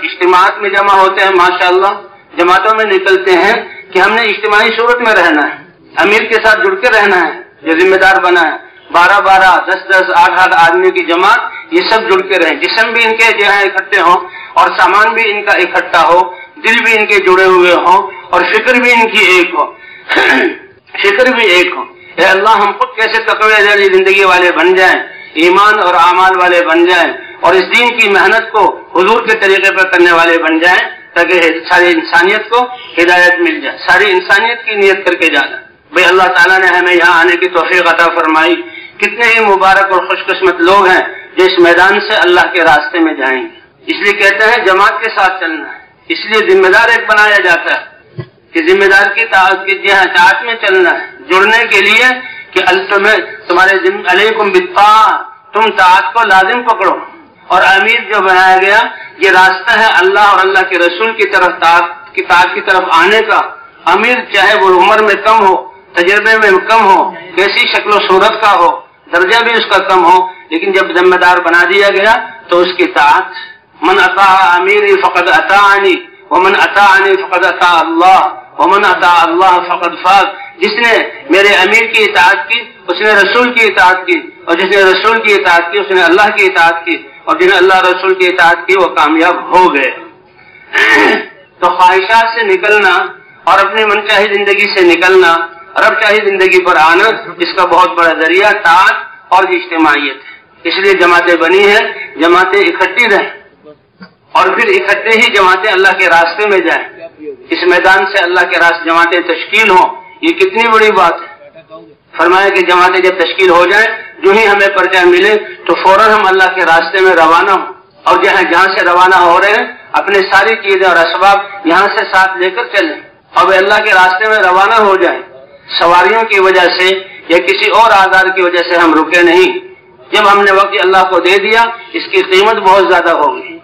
اجتماعات میں جمع ہوتے ہیں، ماشاءاللہ جماعتوں میں نکلتے ہیں کہ ہم نے اجتماعی صورت میں رہنا ہے، امیر کے ساتھ جڑ کے رہنا ہے، جو ذمہ دار بنا ہے، 12 10 8 آدمی کی جماعت، یہ سب جڑ کے رہیں، جسم بھی ان کے جو ہے اکٹھے ہوں اور سامان بھی ان کا اکٹھا ہو، دل بھی ان کے جڑے ہوئے ہوں اور فکر بھی ان کی ایک ہو فکر بھی ایک ہو۔ اے اللہ ہم خود کیسے تقوی والی زندگی والے بن جائیں، ایمان اور اعمال والے بن جائیں اور اس دین کی محنت کو حضور کے طریقے پر کرنے والے بن جائیں، تاکہ ساری انسانیت کو ہدایت مل جائے، ساری انسانیت کی نیت کر کے جانا۔ بھئی اللہ تعالیٰ نے ہمیں یہاں آنے کی توفیق عطا فرمائی۔ کتنے ہی مبارک اور خوش قسمت لوگ ہیں جو اس میدان سے اللہ کے راستے میں جائیں گے۔ اس لیے کہتے ہیں جماعت کے ساتھ چلنا ہے، اس لیے ذمہ دار ایک بنایا جاتا ہے کہ ذمہ دار کی اطاعت میں چلنا ہے، جڑنے کے لیے کہ تمہارے علیکم بالطاعہ، تم طاعت کو لازم پکڑو۔ اور امیر جو بنایا گیا یہ راستہ ہے اللہ اور اللہ کے رسول کی طرف طاعت کی طرف آنے کا۔ امیر چاہے وہ عمر میں کم ہو، تجربے میں کم ہو، کیسی شکل و صورت کا ہو، درجہ بھی اس کا کم ہو، لیکن جب ذمہ دار بنا دیا گیا تو اس کی طاعت، من اطاع امیری فقد اطاعنی ومن اطاعنی فقد اطاع اللہ ومن اطاع اللہ فقد فاز۔ جس نے میرے امیر کی اطاعت کی اس نے رسول کی اطاعت کی، اور جس نے رسول کی اطاعت کی اس نے اللہ کی اطاعت کی، اور جس نے اللہ رسول کی اطاعت کی وہ کامیاب ہو گئے۔ تو خواہشات سے نکلنا اور اپنی منچاہی زندگی سے نکلنا اور رب چاہی زندگی پر آنا، اس کا بہت بڑا ذریعہ طاعت اور اجتماعیت ہے۔ اس لیے جماعتیں بنی ہیں، جماعتیں اکٹھی رہیں اور پھر اکٹھے ہی جماعتیں اللہ کے راستے میں جائیں، اس میدان سے اللہ کے راستے جماعتیں تشکیل ہوں۔ یہ کتنی بڑی بات ہے۔ فرمایا کہ جماعتیں جب تشکیل ہو جائیں، جو ہی ہمیں پرچہ ملے تو فوراً ہم اللہ کے راستے میں روانہ ہوں، اور جہاں سے روانہ ہو رہے ہیں اپنے ساری چیزیں اور اسباب یہاں سے ساتھ لے کر چلیں، اب اللہ کے راستے میں روانہ ہو جائیں۔ سواریوں کی وجہ سے یا کسی اور آزار کی وجہ سے ہم رکے نہیں۔ جب ہم نے وقت اللہ کو دے دیا، اس کی قیمت بہت زیادہ ہوگی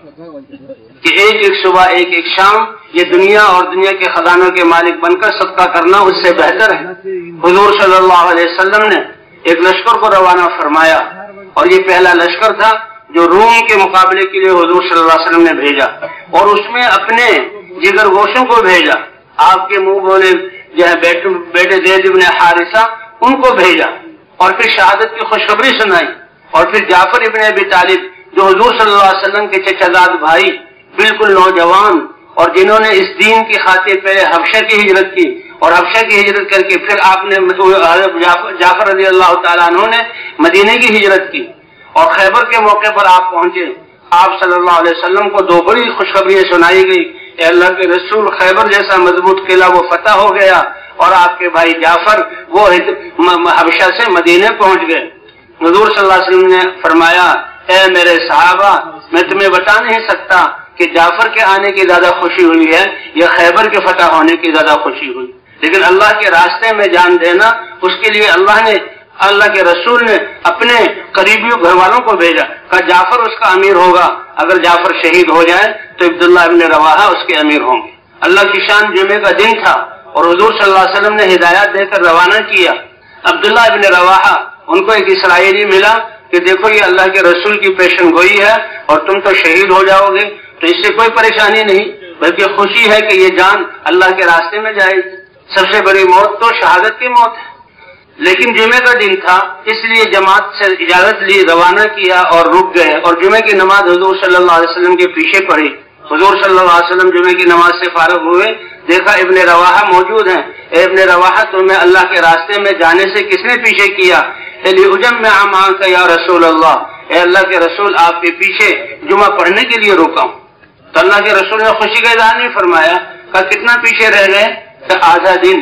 کہ ایک صبح ایک شام یہ دنیا اور دنیا کے خزانوں کے مالک بن کر صدقہ کرنا اس سے بہتر ہے۔ حضور صلی اللہ علیہ وسلم نے ایک لشکر کو روانہ فرمایا، اور یہ پہلا لشکر تھا جو روم کے مقابلے کے لیے حضور صلی اللہ علیہ وسلم نے بھیجا، اور اس میں اپنے جگر گوشوں کو بھیجا، آپ کے منہ بولے جو ہے بیٹے زید بن حارثہ ان کو بھیجا، اور پھر شہادت کی خوشخبری سنائی، اور پھر جعفر ابن ابی طالب جو حضور صلی اللہ علیہ وسلم کے چچا زاد بھائی، بالکل نوجوان، اور جنہوں نے اس دین کی خاطر پہلے حبشہ کی ہجرت کی، اور حبشہ کی ہجرت کر کے پھر آپ نے جعفر رضی اللہ تعالیٰ عنہ نے مدینے کی ہجرت کی، اور خیبر کے موقع پر آپ پہنچے۔ آپ صلی اللہ علیہ وسلم کو دو بڑی خوشخبریاں سنائی گئی، اے اللہ کے رسول، خیبر جیسا مضبوط قلعہ وہ فتح ہو گیا، اور آپ کے بھائی جعفر وہ حبشہ سے مدینے پہنچ گئے۔ حضور صلی اللہ علیہ وسلم نے فرمایا، اے میرے صحابہ، میں تمہیں بتا نہیں سکتا کہ جعفر کے آنے کی زیادہ خوشی ہوئی ہے یا خیبر کے فتح ہونے کی زیادہ خوشی ہوئی، لیکن اللہ کے راستے میں جان دینا، اس کے لیے اللہ کے رسول نے اپنے قریبیوں گھر والوں کو بھیجا، کہا جعفر اس کا امیر ہوگا، اگر جعفر شہید ہو جائے تو عبداللہ ابن رواحہ اس کے امیر ہوں گے۔ اللہ کی شان جمعے کا دن تھا، اور حضور صلی اللہ علیہ وسلم نے ہدایات دے کر روانہ کیا۔ عبداللہ ابن رواحہ، ان کو ایک اسرائیلی ملا کہ دیکھو یہ اللہ کے رسول کی پیشن گوئی ہے اور تم تو شہید ہو جاؤ گے، تو اس سے کوئی پریشانی نہیں، بلکہ خوشی ہے کہ یہ جان اللہ کے راستے میں جائے گی۔ سب سے بڑی موت تو شہادت کی موت ہے، لیکن جمعے کا دن تھا، اس لیے جماعت سے اجازت لی، روانہ کیا اور رک گئے، اور جمعے کی نماز حضور صلی اللہ علیہ وسلم کے پیچھے پڑھی۔ حضور صلی اللہ علیہ وسلم جمعے کی نماز سے فارغ ہوئے، دیکھا ابن رواحہ موجود ہیں۔ اے ابن رواحہ، تمہیں اللہ کے راستے میں جانے سے کس نے پیچھے کیا؟ لِأُجَمِّعَ مَعَكَ يَا رسول اللہ، اے اللہ کے رسول، آپ کے پیچھے جمعہ پڑھنے کے لیے روکا ہوں۔ تو اللہ کے رسول نے خوشی کا اظہار نہیں فرمایا، کہا کتنا پیچھے رہ گئے؟ کہ آدھا دن۔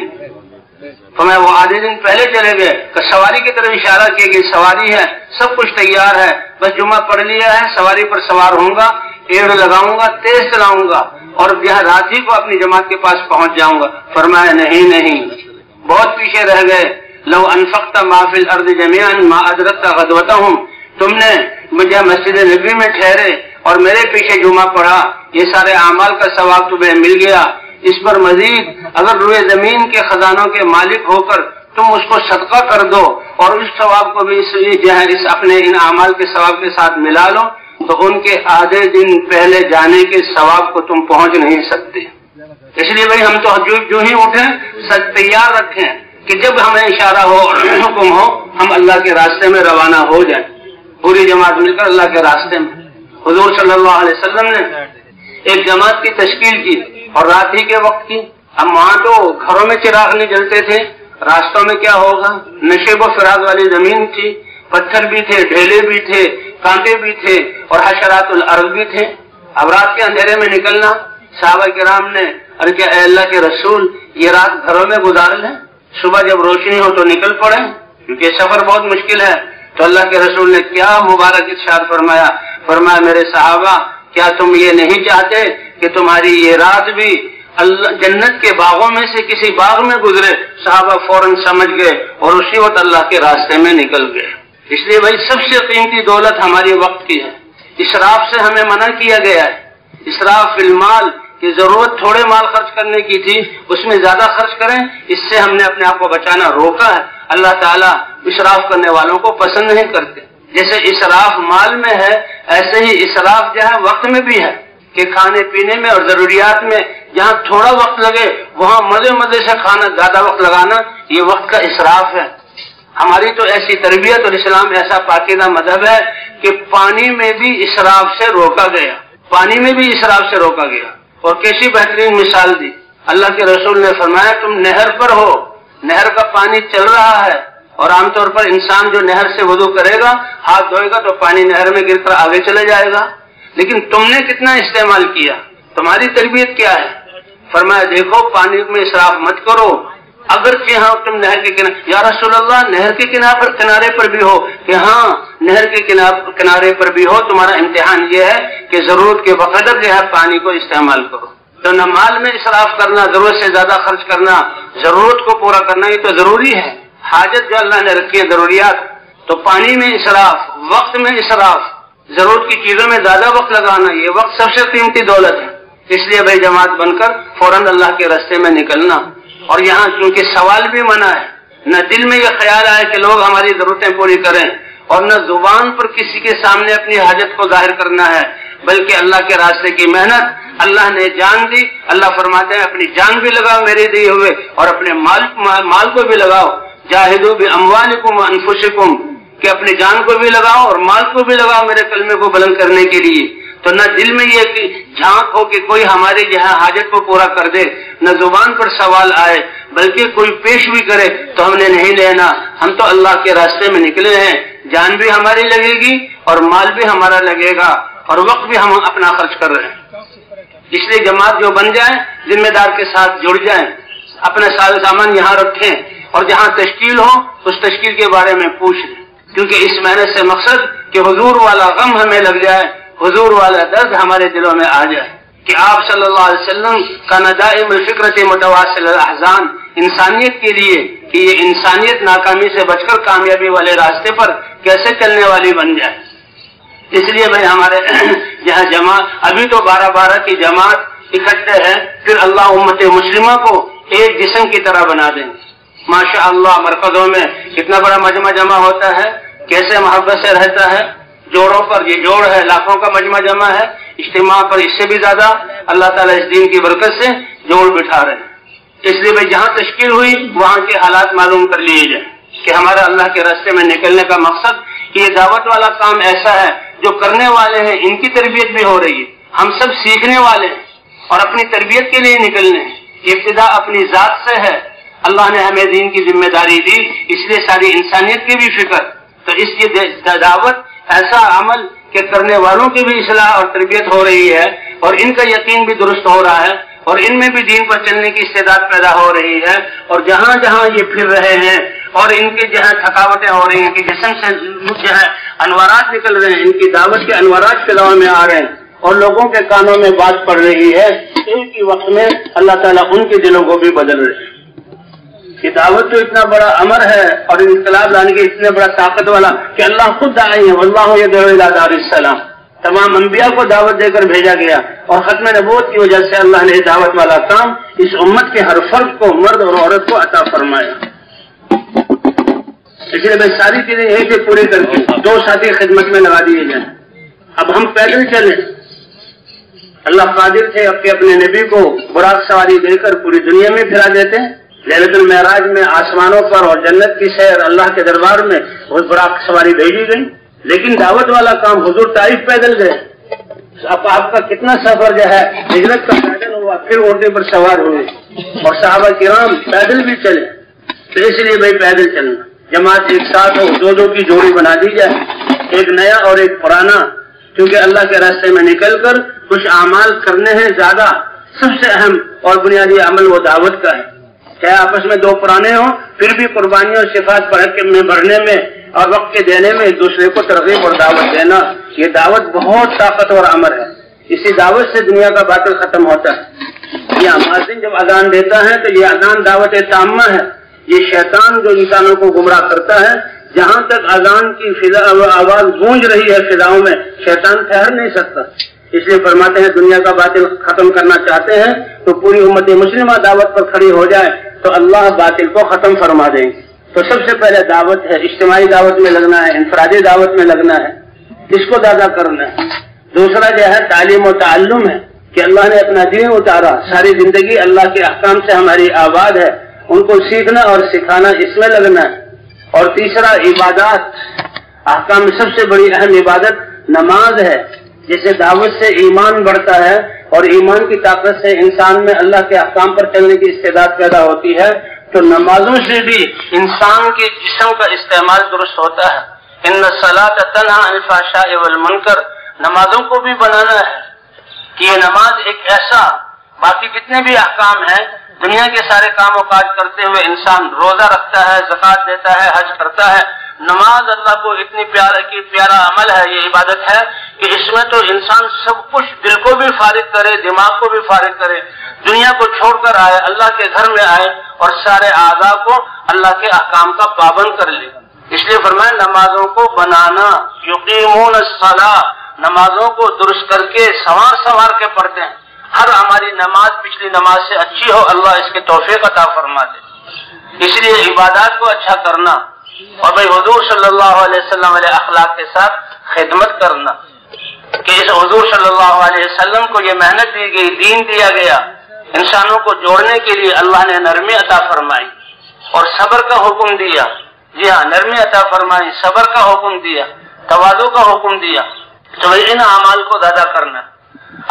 فرمایا وہ آدھے دن پہلے چلے گئے، کہ سواری کی طرف اشارہ کیا کہ سواری ہے، سب کچھ تیار ہے، بس جمعہ پڑھ لیا ہے، سواری پر سوار ہوں گا، ایڑ لگاؤں گا، تیز چلاؤں گا، اور یہاں رات ہی کو اپنی جماعت کے پاس پہنچ جاؤں گا۔ فرمایا نہیں، بہت پیچھے رہ گئے۔ لو انفقت ما فی الارض جميعا ما ادرکت غدوتهم، تم نے مجھے مسجد نبوی میں ٹھہرے اور میرے پیچھے جمعہ پڑھا، یہ سارے اعمال کا ثواب تمہیں مل گیا۔ اس پر مزید اگر روئے زمین کے خزانوں کے مالک ہو کر تم اس کو صدقہ کر دو اور اس ثواب کو بھی اس اپنے ان اعمال کے ثواب کے ساتھ ملا لو، تو ان کے آدھے دن پہلے جانے کے ثواب کو تم پہنچ نہیں سکتے۔ اس لیے بھائی ہم تو جو ہی اٹھیں سچ تیار رکھیں، کہ جب ہمیں اشارہ ہو اور حکم ہو ہم اللہ کے راستے میں روانہ ہو جائیں، پوری جماعت مل کر اللہ کے راستے میں۔ حضور صلی اللہ علیہ وسلم نے ایک جماعت کی تشکیل کی اور رات ہی کے وقت کی۔ اب وہاں تو گھروں میں چراغ نہیں جلتے تھے، راستوں میں کیا ہوگا، نشیب و فراغ والی زمین تھی، پتھر بھی تھے، ڈھیلے بھی تھے، کانٹے بھی تھے اور حشرات الارض بھی تھے۔ اب رات کے اندھیرے میں نکلنا، صحابہ کرام نے ارے کہ اے اللہ کے رسول یہ رات گھروں میں گزار لیں، صبح جب روشنی ہو تو نکل پڑے، کیونکہ سفر بہت مشکل ہے۔ تو اللہ کے رسول نے کیا مبارک ارشاد فرمایا، فرمایا میرے صحابہ کیا تم یہ نہیں چاہتے کہ تمہاری یہ رات بھی اللہ جنت کے باغوں میں سے کسی باغ میں گزرے؟ صحابہ فوراً سمجھ گئے اور اسی وقت اللہ کے راستے میں نکل گئے۔ اس لیے بھائی سب سے قیمتی دولت ہماری وقت کی ہے۔ اسراف سے ہمیں منع کیا گیا ہے۔ اسراف فی المال کی ضرورت تھوڑے مال خرچ کرنے کی تھی، اس میں زیادہ خرچ کریں، اس سے ہم نے اپنے آپ کو بچانا روکا ہے۔ اللہ تعالیٰ اسراف کرنے والوں کو پسند نہیں کرتے۔ جیسے اسراف مال میں ہے ایسے ہی اسراف جو ہے وقت میں بھی ہے، کہ کھانے پینے میں اور ضروریات میں جہاں تھوڑا وقت لگے وہاں مزے سے کھانا، زیادہ وقت لگانا، یہ وقت کا اسراف ہے۔ ہماری تو ایسی تربیت اور اسلام ایسا پاکیزہ مذہب ہے کہ پانی میں بھی اسراف سے روکا گیا، پانی میں بھی اسراف سے روکا گیا۔ اور کیسی بہترین مثال دی، اللہ کے رسول نے فرمایا تم نہر پر ہو، نہر کا پانی چل رہا ہے اور عام طور پر انسان جو نہر سے وضو کرے گا، ہاتھ دھوئے گا تو پانی نہر میں گر کر آگے چلے جائے گا، لیکن تم نے کتنا استعمال کیا، تمہاری تربیت کیا ہے؟ فرمایا دیکھو پانی میں اسراف مت کرو، اگرچہ ہاں تم نہر کے کنارے، یا رسول اللہ نہر کے کنارے پر بھی ہو، کہ ہاں نہر کے کنارے پر بھی ہو، تمہارا امتحان یہ ہے کہ ضرورت کے بقدر جو ہے پانی کو استعمال کرو۔ تو نہ مال میں اسراف کرنا، ضرورت سے زیادہ خرچ کرنا، ضرورت کو پورا کرنا یہ تو ضروری ہے، حاجت جو اللہ نے رکھی ہے ضروریات، تو پانی میں اسراف، وقت میں اسراف، ضرورت کی چیزوں میں زیادہ وقت لگانا، یہ وقت سب سے قیمتی دولت ہے۔ اس لیے بھائی جماعت بن کر فوراً اللہ کے راستے میں نکلنا۔ اور یہاں کیونکہ سوال بھی منع ہے، نہ دل میں یہ خیال آئے کہ لوگ ہماری ضرورتیں پوری کریں، اور نہ زبان پر کسی کے سامنے اپنی حاجت کو ظاہر کرنا ہے، بلکہ اللہ کے راستے کی محنت اللہ نے جان دی۔ اللہ فرماتے ہیں اپنی جان بھی لگاؤ میرے دیے ہوئے اور اپنے مال کو بھی لگاؤ، جاہدوا باموالکم وانفسکم، کہ اپنی جان کو بھی لگاؤ اور مال کو بھی لگاؤ میرے کلمے کو بلند کرنے کے لیے۔ تو نہ دل میں یہ جھانک ہو کہ کوئی ہماری جہاں حاجت کو پورا کر دے، نہ زبان پر سوال آئے، بلکہ کوئی پیش بھی کرے تو ہم نے نہیں لینا، ہم تو اللہ کے راستے میں نکلے ہیں، جان بھی ہماری لگے گی اور مال بھی ہمارا لگے گا اور وقت بھی ہم اپنا خرچ کر رہے ہیں۔ اس لیے جماعت جو بن جائیں ذمہ دار کے ساتھ جڑ جائیں، اپنا سامان یہاں رکھیں اور جہاں تشکیل ہو اس تشکیل کے بارے میں پوچھ لیں، کیونکہ اس محنت سے مقصد کہ حضور والا غم ہمیں لگ جائے، حضور والا درد ہمارے دلوں میں آ جائے، کہ آپ صلی اللہ علیہ وسلم کا ندائم الفکرت متواصل الاحزان، انسانیت کے لیے کہ یہ انسانیت ناکامی سے بچ کر کامیابی والے راستے پر کیسے چلنے والی بن جائے۔ اس لیے بھائی ہمارے یہاں جماعت ابھی تو 12 کی جماعت اکٹھے ہے، پھر اللہ امت مسلمہ کو ایک جسم کی طرح بنا دیں گے۔ ماشاء اللہ مرکزوں میں کتنا بڑا مجمع جمع ہوتا ہے، کیسے محبت سے رہتا ہے، جوڑوں پر یہ جوڑ ہے، لاکھوں کا مجمع جمع ہے، اجتماع پر اس سے بھی زیادہ اللہ تعالیٰ اس دین کی برکت سے جوڑ بٹھا رہے ہیں۔ اس لیے بھائی جہاں تشکیل ہوئی وہاں کے حالات معلوم کر لیے جائیں کہ ہمارا اللہ کے راستے میں نکلنے کا مقصد کہ یہ دعوت والا کام ایسا ہے جو کرنے والے ہیں ان کی تربیت بھی ہو رہی ہے، ہم سب سیکھنے والے ہیں اور اپنی تربیت کے لیے نکلنے ہیں۔ ابتدا اپنی ذات سے ہے، اللہ نے ہمیں دین کی ذمہ داری دی، اس لیے ساری انسانیت کی بھی فکر، تو اس کی دعوت ایسا عمل کہ کرنے والوں کی بھی اصلاح اور تربیت ہو رہی ہے اور ان کا یقین بھی درست ہو رہا ہے اور ان میں بھی دین پر چلنے کی استعداد پیدا ہو رہی ہے، اور جہاں جہاں یہ پھر رہے ہیں اور ان کے جو ہے تھکاوٹیں ہو رہی ہیں کہ جسم سے جو ہے انوارات نکل رہے ہیں، ان کی دعوت کے انوارات فضاؤں میں آ رہے ہیں اور لوگوں کے کانوں میں بات پڑ رہی ہے، ایک ہی وقت میں اللہ تعالیٰ ان کے دلوں کو بھی بدل رہے ہیں۔ یہ دعوت تو اتنا بڑا امر ہے اور انقلاب لانے کے اتنے بڑا طاقت والا کہ اللہ خود داعی ہے، واللہ یدعو الی دار السلام، تمام انبیاء کو دعوت دے کر بھیجا گیا اور ختم نبوت کی وجہ سے اللہ نے دعوت والا کام اس امت کے ہر فرد کو، مرد اور عورت کو عطا فرمایا۔ اس لیے میں ساری چیزیں یہیں سے پوری کر کے 2 ساتھی خدمت میں لگا دیے جائیں۔ اب ہم پیدل چلیں، اللہ قادر تھے کہ اپنے نبی کو براق سواری دے کر پوری دنیا میں پھرا دیتے ہیں، ليلة المعراج میں آسمانوں پر اور جنت کی سیر اللہ کے دربار میں بہت بڑا سواری بھیجی گئی، لیکن دعوت والا کام حضور طائف پیدل گئے. اب آپ کا کتنا سفر جو ہے ہجرت کا پیدل ہوا، پھر اونٹے پر سوار ہوئے، اور صحابہ کرام پیدل بھی چلے. تو اس لیے بھائی پیدل چلنا، جماعت ایک ساتھ ہو، دو دو کی جوڑی بنا دی جائے، ایک نیا اور ایک پرانا، کیونکہ اللہ کے راستے میں نکل کر کچھ اعمال کرنے ہیں. زیادہ سب سے اہم اور بنیادی عمل وہ دعوت کا ہے. چاہے آپس میں دو پرانے ہوں، پھر بھی قربانیوں اور صفات میں بڑھنے میں اور وقت کے دینے میں ایک دوسرے کو ترغیب اور دعوت دینا، یہ دعوت بہت طاقتور عمل ہے. اسی دعوت سے دنیا کا باطل ختم ہوتا ہے. یہ مؤذن جب اذان دیتا ہے تو یہ اذان دعوت تامہ ہے. یہ شیطان جو انسانوں کو گمراہ کرتا ہے، جہاں تک اذان کی آواز گونج رہی ہے فضاؤں میں، شیطان ٹھہر نہیں سکتا. اس لیے فرماتے ہیں دنیا کا باطل ختم کرنا چاہتے ہیں تو پوری امت مسلمہ دعوت پر کھڑی ہو جائے تو اللہ باطل کو ختم فرما دیں گے. تو سب سے پہلے دعوت ہے، اجتماعی دعوت میں لگنا ہے، انفرادی دعوت میں لگنا ہے، اس کو زیادہ کرنا ہے. دوسرا جو ہے تعلیم و تعلم ہے کہ اللہ نے اپنا دین اتارا، ساری زندگی اللہ کے احکام سے ہماری آباد ہے، ان کو سیکھنا اور سکھانا، اس میں لگنا ہے. اور تیسرا عبادات، احکام میں سب سے بڑی اہم عبادت نماز ہے. جیسے دعوت سے ایمان بڑھتا ہے اور ایمان کی طاقت سے انسان میں اللہ کے احکام پر چلنے کی استعداد پیدا ہوتی ہے، تو نمازوں سے بھی انسان کے جسم کا استعمال درست ہوتا ہے. ان الصلاۃ تنہی عن الفحشاء والمنکر، نمازوں کو بھی بنانا ہے کہ یہ نماز ایک ایسا، باقی جتنے بھی احکام ہیں دنیا کے سارے کام و کاج کرتے ہوئے انسان روزہ رکھتا ہے، زکوٰۃ دیتا ہے، حج کرتا ہے، نماز اللہ کو اتنی پیارا عمل ہے، یہ عبادت ہے کہ اس میں تو انسان سب کچھ، دل کو بھی فارغ کرے، دماغ کو بھی فارغ کرے، دنیا کو چھوڑ کر آئے، اللہ کے گھر میں آئے اور سارے اعضاء کو اللہ کے احکام کا پابند کر لے. اس لیے فرمایا نمازوں کو بنانا، یقیمون الصلاۃ، نمازوں کو درست کر کے سنوار کے پڑھتے ہیں. ہر ہماری نماز پچھلی نماز سے اچھی ہو، اللہ اس کے توفیق عطا فرما دے. اس لیے عبادات کو اچھا کرنا اور بھائی حضور صلی اللہ علیہ وسلم علیہ اخلاق کے ساتھ خدمت کرنا کہ اس حضور صلی اللہ علیہ وسلم کو یہ محنت دی گئی، دین دیا گیا، انسانوں کو جوڑنے کے لیے اللہ نے نرمی عطا فرمائی اور صبر کا حکم دیا. جی ہاں، نرمی عطا فرمائی، صبر کا حکم دیا، تواضع کا حکم دیا. تو ان اعمال کو زیادہ کرنا.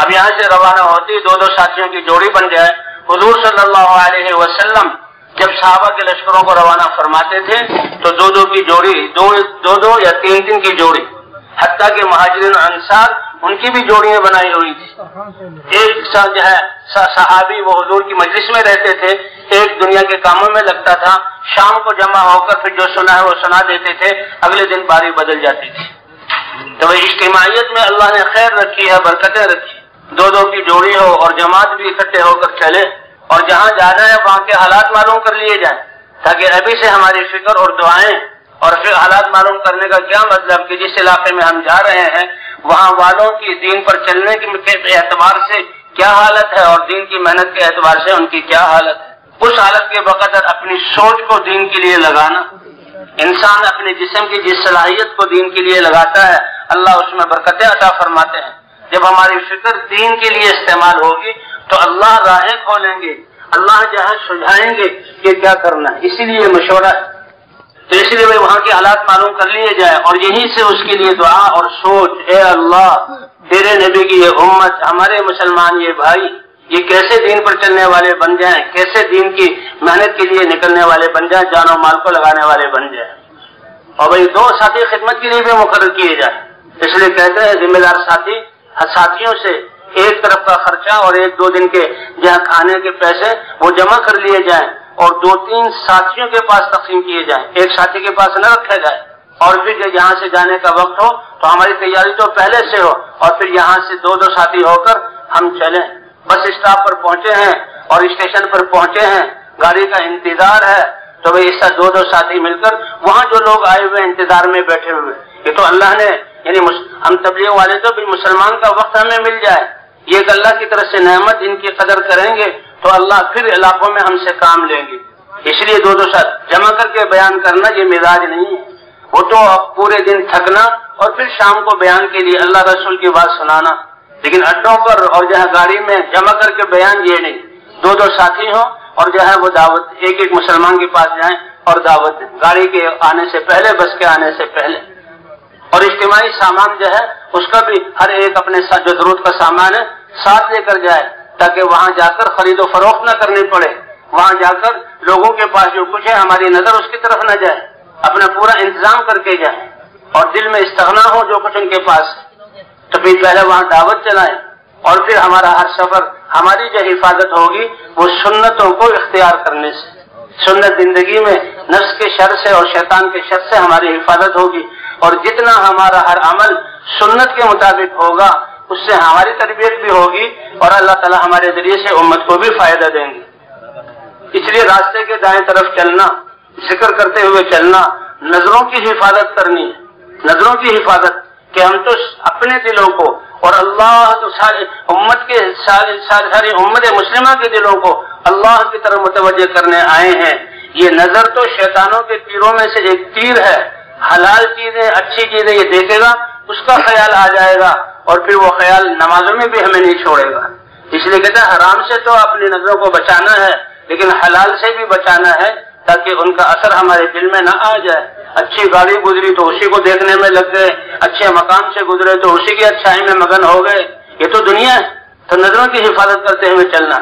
اب یہاں سے روانہ ہوتی دو ساتھیوں کی جوڑی بن جائے. حضور صلی اللہ علیہ وسلم جب صحابہ کے لشکروں کو روانہ فرماتے تھے تو دو کی جوڑی، دو یا تین کی جوڑی، حتیٰ کہ مہاجرین انصار ان کی بھی جوڑیاں بنائی ہوئی تھی. ایک جو ہے صحابی وہ حضور کی مجلس میں رہتے تھے، ایک دنیا کے کاموں میں لگتا تھا، شام کو جمع ہو کر پھر جو سنا ہے وہ سنا دیتے تھے، اگلے دن باری بدل جاتی تھی. تو اجتماعیت میں اللہ نے خیر رکھی ہے، برکتیں رکھی. دو کی جوڑی ہو اور جماعت بھی اکٹھے ہو کر چلے اور جہاں جانا ہے وہاں کے حالات معلوم کر لیے جائیں، تاکہ ابھی سے ہماری فکر اور دعائیں. اور پھر حالات معلوم کرنے کا کیا مطلب کہ جس علاقے میں ہم جا رہے ہیں وہاں والوں کی دین پر چلنے کے اعتبار سے کیا حالت ہے اور دین کی محنت کے اعتبار سے ان کی کیا حالت ہے. اس حالت کے بقدر اپنی سوچ کو دین کے لیے لگانا. انسان اپنے جسم کی جس صلاحیت کو دین کے لیے لگاتا ہے اللہ اس میں برکتیں عطا فرماتے ہیں. جب ہماری فکر دین کے لیے استعمال ہوگی تو اللہ راہیں کھولیں گے، اللہ جہاں سجھائیں گے کہ کیا کرنا ہے. اسی لیے مشورہ ہے. تو اس لیے وہاں کے حالات معلوم کر لیے جائیں اور یہیں سے اس کے لیے دعا اور سوچ، اے اللہ تیرے نبی کی یہ امت، ہمارے مسلمان یہ بھائی، یہ کیسے دین پر چلنے والے بن جائیں، کیسے دین کی محنت کے لیے نکلنے والے بن جائیں، جان و مال کو لگانے والے بن جائیں. اور بھائی دو ساتھی خدمت کے لیے بھی مقرر کیے جائیں. اس لیے کہتے ہیں ذمہ دار ساتھیوں سے ایک طرف کا خرچہ اور ایک دو دن کے جہاں کھانے کے پیسے وہ جمع کر لیے جائیں اور 2-3 ساتھیوں کے پاس تقسیم کیے جائیں، ایک ساتھی کے پاس نہ رکھا جائے. اور پھر یہاں سے جانے کا وقت ہو تو ہماری تیاری تو پہلے سے ہو اور پھر یہاں سے 2 ساتھی ہو کر ہم چلیں. بس اسٹاپ پر پہنچے ہیں اور اسٹیشن پر پہنچے ہیں، گاڑی کا انتظار ہے، تو بھائی اس سے 2 ساتھی مل کر وہاں جو لوگ آئے ہوئے انتظار میں بیٹھے ہوئے، یہ تو اللہ نے یعنی ہم تبلیغ والے تو بھی مسلمان کا وقت ہمیں مل جائے، یہ ایک اللہ کی طرف سے نعمت، ان کی قدر کریں گے تو اللہ پھر علاقوں میں ہم سے کام لیں گے. اس لیے 2 ساتھ جمع کر کے بیان کرنا یہ مزاج نہیں ہے. وہ تو پورے دن تھکنا اور پھر شام کو بیان کے لیے اللہ رسول کی بات سنانا، لیکن اڈوں پر اور جہاں گاڑی میں جمع کر کے بیان یہ نہیں. 2 ساتھی ہوں اور جو ہے وہ دعوت ایک ایک مسلمان کے پاس جائیں اور دعوت دیں، گاڑی کے آنے سے پہلے، بس کے آنے سے پہلے۔ اور اجتماعی سامان جو ہے اس کا بھی ہر ایک اپنے ساتھ جو ضرورت کا سامان ہے ساتھ لے کر جائے، تاکہ وہاں جا کر خرید و فروخت نہ کرنی پڑے، وہاں جا کر لوگوں کے پاس جو کچھ ہے ہماری نظر اس کی طرف نہ جائے، اپنا پورا انتظام کر کے جائیں اور دل میں استغنا ہو جو کچھ ان کے پاس ہے، تو پھر پہلے وہاں دعوت چلائیں۔ اور پھر ہمارا ہر سفر، ہماری جو حفاظت ہوگی وہ سنتوں کو اختیار کرنے سے، سنت زندگی میں نفس کے شر سے اور شیطان کے شر سے ہماری حفاظت ہوگی، اور جتنا ہمارا ہر عمل سنت کے مطابق ہوگا اس سے ہماری تربیت بھی ہوگی اور اللہ تعالیٰ ہمارے ذریعے سے امت کو بھی فائدہ دیں گے۔ اس لیے راستے کے دائیں طرف چلنا، ذکر کرتے ہوئے چلنا، نظروں کی حفاظت کرنی ہے، نظروں کی حفاظت، کہ ہم تو اپنے دلوں کو اور اللہ تو ساری امت کے ساری امت مسلمہ کے دلوں کو اللہ کی طرف متوجہ کرنے آئے ہیں۔ یہ نظر تو شیطانوں کے تیروں میں سے ایک تیر ہے، حلال چیزیں، اچھی چیزیں یہ دیکھے گا، اس کا خیال آ جائے گا اور پھر وہ خیال نمازوں میں بھی ہمیں نہیں چھوڑے گا۔ اس لیے کہتے ہیں حرام سے تو اپنی نظروں کو بچانا ہے، لیکن حلال سے بھی بچانا ہے تاکہ ان کا اثر ہمارے دل میں نہ آ جائے۔ اچھی گاڑی گزری تو اسی کو دیکھنے میں لگ گئے، اچھے مقام سے گزرے تو اسی کی اچھائی میں مگن ہو گئے، یہ تو دنیا ہے۔ تو نظروں کی حفاظت کرتے ہوئے چلنا،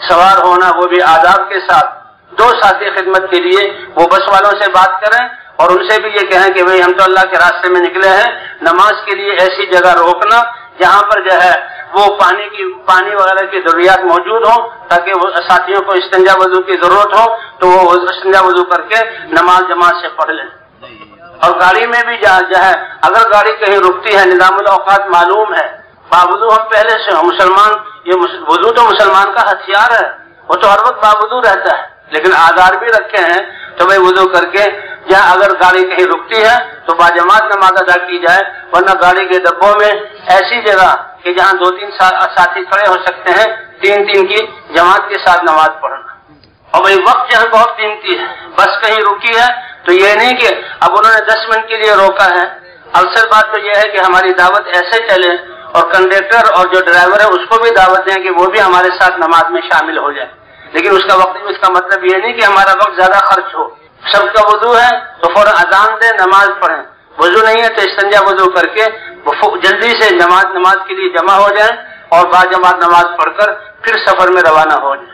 سوار ہونا وہ بھی آداب کے ساتھ، دو ساتھی خدمت کے لیے وہ بس والوں سے بات کریں اور ان سے بھی یہ کہیں کہ بھئی ہم تو اللہ کے راستے میں نکلے ہیں، نماز کے لیے ایسی جگہ روکنا جہاں پر جو ہے وہ پانی وغیرہ کی ضروریات موجود ہوں، تاکہ وہ ساتھیوں کو استنجا وضو کی ضرورت ہو تو وہ استنجا وضو کر کے نماز جماعت سے پڑھ لیں۔ اور گاڑی میں بھی جو ہے اگر گاڑی کہیں رکتی ہے، نظام الاوقات معلوم ہے، باوضو ہم پہلے سے مسلمان، یہ وضو تو مسلمان کا ہتھیار ہے، وہ تو ہر وقت باوضو رہتا ہے، لیکن آدار بھی رکھے ہیں تو بھائی وضو کر کے جہاں اگر گاڑی کہیں رکتی ہے تو باجماعت نماز ادا کی جائے، ورنہ گاڑی کے ڈبوں میں ایسی جگہ کہ جہاں 2-3 ساتھی کھڑے ہو سکتے ہیں، 3 کی جماعت کے ساتھ نماز پڑھنا۔ اور بھائی وقت جو ہے بہت قیمتی ہے، بس کہیں رکی ہے تو یہ نہیں کہ اب انہوں نے 10 منٹ کے لیے روکا ہے، اکثر بات تو یہ ہے کہ ہماری دعوت ایسے چلے اور کنڈکٹر اور جو ڈرائیور ہے اس کو بھی دعوت دیں کہ وہ بھی ہمارے ساتھ نماز میں شامل ہو جائے، لیکن اس کا وقت، اس کا مطلب یہ نہیں کہ ہمارا وقت زیادہ خرچ ہو۔ سب کا وضو ہے تو فوراً اذان دیں، نماز پڑھیں، وضو نہیں ہے تو استنجا وضو کر کے جلدی سے نماز کے لیے جمع ہو جائیں اور باجماعت نماز پڑھ کر پھر سفر میں روانہ ہو جائیں۔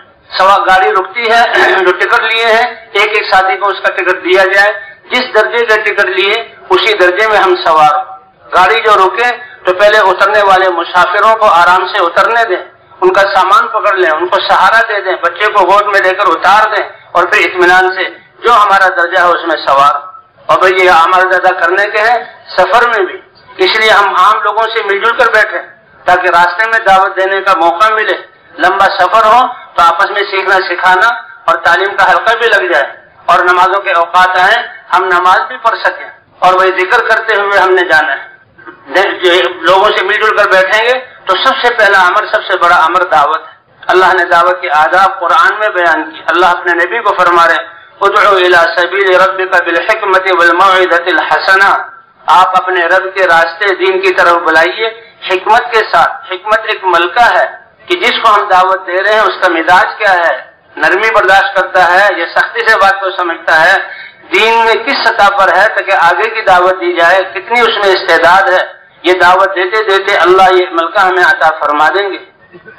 گاڑی رکتی ہے، جو ٹکٹ لیے ہیں ایک ایک ساتھی کو اس کا ٹکٹ دیا جائے، جس درجے کا ٹکٹ لیے اسی درجے میں ہم سوار ہوں۔ گاڑی جو روکے تو پہلے اترنے والے مسافروں کو آرام سے اترنے دیں، ان کا سامان پکڑ لیں، ان کو سہارا دے دیں، بچے کو گود میں لے کر اتار دیں اور پھر اطمینان سے جو ہمارا درجہ ہے اس میں سوار۔ اور بھئی یہ اعمال زیادہ کرنے کے ہیں سفر میں بھی، اس لیے ہم عام لوگوں سے مل جل کر بیٹھے تاکہ راستے میں دعوت دینے کا موقع ملے، لمبا سفر ہو تو آپس میں سیکھنا سکھانا اور تعلیم کا حلقہ بھی لگ جائے، اور نمازوں کے اوقات آئیں ہم نماز بھی پڑھ سکیں، اور وہی ذکر کرتے ہوئے ہم نے جانا ہے۔ لوگوں سے مل جل کر بیٹھیں گے تو سب سے پہلا امر، سب سے بڑا امر دعوت ہے۔ اللہ نے دعوت کے آداب قرآن میں بیان کی، اللہ اپنے نبی کو فرما رہے ادعو الی سبیل ربک بالحکمت والموعظۃ الحسنہ، آپ اپنے رب کے راستے دین کی طرف بلائیے حکمت کے ساتھ۔ حکمت ایک ملکہ ہے کہ جس کو ہم دعوت دے رہے ہیں اس کا مزاج کیا ہے، نرمی برداشت کرتا ہے یا سختی سے بات کو سمجھتا ہے، دین میں کس سطح پر ہے تاکہ آگے کی دعوت دی جائے، کتنی اس میں استعداد ہے، یہ دعوت دیتے دیتے اللہ یہ ملکہ ہمیں عطا فرما دیں گے۔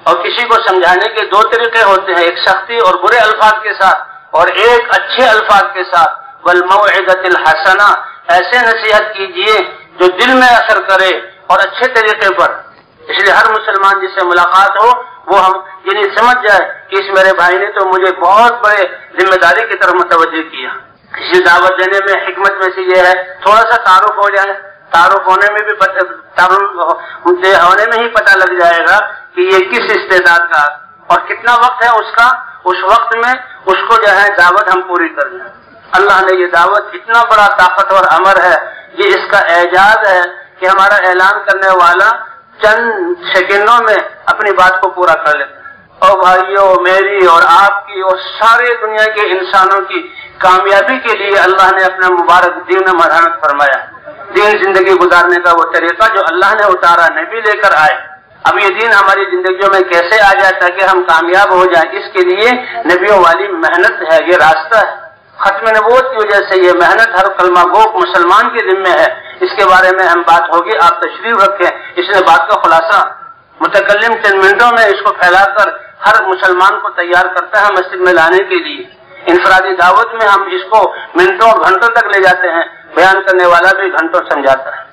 اور کسی کو سمجھانے کے 2 طریقے ہوتے ہیں، ایک سختی اور برے الفاظ کے ساتھ اور ایک اچھے الفاظ کے ساتھ۔ والموعظۃ الحسنہ، ایسے نصیحت کیجئے جو دل میں اثر کرے اور اچھے طریقے پر، اس لیے ہر مسلمان جس سے ملاقات ہو وہ ہم یعنی سمجھ جائے کہ اس میرے بھائی نے تو مجھے بہت بڑے ذمہ داری کی طرف متوجہ کیا۔ کسی دعوت دینے میں حکمت میں سے یہ ہے تھوڑا سا تعارف ہو جائے، تعارف ہونے میں بھی ہونے میں ہی پتہ لگ جائے گا کہ یہ کس استعداد کا اور کتنا وقت ہے اس کا، اس وقت میں اس کو جو ہے دعوت ہم پوری کر لیں۔ اللہ نے یہ دعوت اتنا بڑا طاقتور امر ہے، یہ اس کا اعجاز ہے کہ ہمارا اعلان کرنے والا چند سیکنڈوں میں اپنی بات کو پورا کر لیتا ہے۔ اور بھائیوں، میری اور آپ کی اور سارے دنیا کے انسانوں کی کامیابی کے لیے اللہ نے اپنا مبارک دین مرحمت فرمایا۔ دین زندگی گزارنے کا وہ طریقہ جو اللہ نے اتارا، نبی لے کر آئے، اب یہ دین ہماری زندگیوں میں کیسے آ جائے تاکہ ہم کامیاب ہو جائیں، اس کے لیے نبیوں والی محنت ہے، یہ راستہ ہے۔ ختم نبوت کی وجہ سے یہ محنت ہر کلمہ گو مسلمان کے ذمہ ہے۔ اس کے بارے میں ہم بات ہوگی، آپ تشریف رکھیں۔ اس نے بات کا خلاصہ متکلم چند منٹوں میں اس کو پھیلا کر ہر مسلمان کو تیار کرتا ہے مسجد میں لانے کے لیے۔ انفرادی دعوت میں ہم اس کو منٹوں اور گھنٹوں تک لے جاتے ہیں، بیان کرنے والا بھی گھنٹوں سمجھاتا ہے۔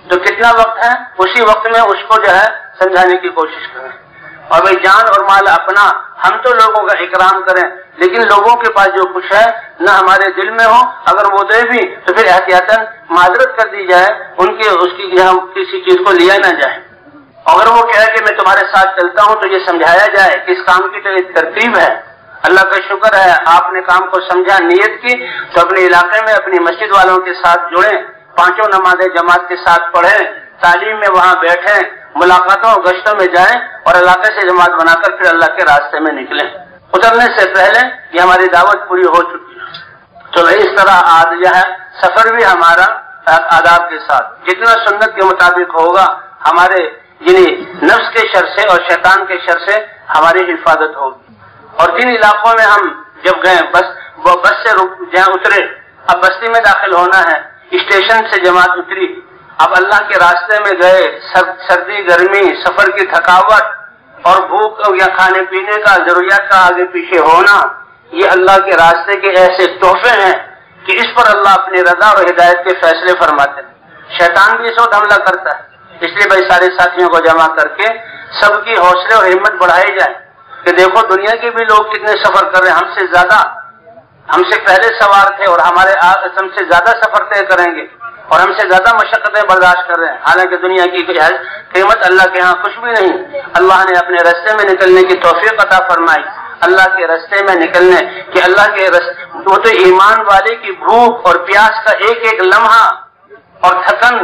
تو کتنا وقت ہے، اسی وقت میں اس کو جو ہے سمجھانے کی کوشش کریں۔ اور بھائی جان اور مال اپنا، ہم تو لوگوں کا اکرام کریں، لیکن لوگوں کے پاس جو کچھ ہے نہ ہمارے دل میں ہو، اگر وہ دے بھی تو پھر احتیاطاً معذرت کر دی جائے، اس کی یہاں کسی چیز کو لیا نہ جائے۔ اگر وہ کہے کہ میں تمہارے ساتھ چلتا ہوں تو یہ سمجھایا جائے کہ اس کام کی تو ایک ترتیب ہے۔ اللہ کا شکر ہے آپ نے کام کو سمجھا، نیت کی، تو اپنے علاقے میں اپنی مسجد والوں کے ساتھ جڑیں، 5 نمازیں جماعت کے ساتھ پڑھیں، تعلیم میں وہاں بیٹھیں، ملاقاتوں اور گشتوں میں جائیں اور علاقے سے جماعت بنا کر پھر اللہ کے راستے میں نکلیں۔ اترنے سے پہلے یہ ہماری دعوت پوری ہو چکی ہے۔ تو اس طرح آج جو ہے سفر بھی ہمارا آداب کے ساتھ جتنا سنت کے مطابق ہوگا، ہمارے یعنی نفس کے شر سے اور شیطان کے شر سے ہماری حفاظت ہوگی۔ اور جن علاقوں میں ہم جب گئے بس سے جہاں اترے، اب بستی میں داخل ہونا ہے، اسٹیشن سے جماعت اتری، اب اللہ کے راستے میں گئے، سردی گرمی، سفر کی تھکاوٹ اور بھوک یا کھانے پینے کا ضروریات کا آگے پیچھے ہونا، یہ اللہ کے راستے کے ایسے تحفے ہیں کہ اس پر اللہ اپنی رضا اور ہدایت کے فیصلے فرماتے ہیں۔ شیطان بھی اس وقت حملہ کرتا ہے، اس لیے بھائی سارے ساتھیوں کو جمع کر کے سب کی حوصلے اور ہمت بڑھائی جائے کہ دیکھو دنیا کے بھی لوگ کتنے سفر کر رہے ہیں، ہم سے زیادہ، ہم سے پہلے سوار تھے اور ہم سے زیادہ سفر طے کریں گے اور ہم سے زیادہ مشقتیں برداشت کر رہے ہیں، حالانکہ دنیا کی قیمت اللہ کے ہاں کچھ بھی نہیں۔ اللہ نے اپنے راستے میں نکلنے کی توفیق عطا فرمائی، اللہ کے راستے میں نکلنے کہ اللہ کے وہ تو ایمان والے کی بھوک اور پیاس کا ایک ایک لمحہ اور تھکن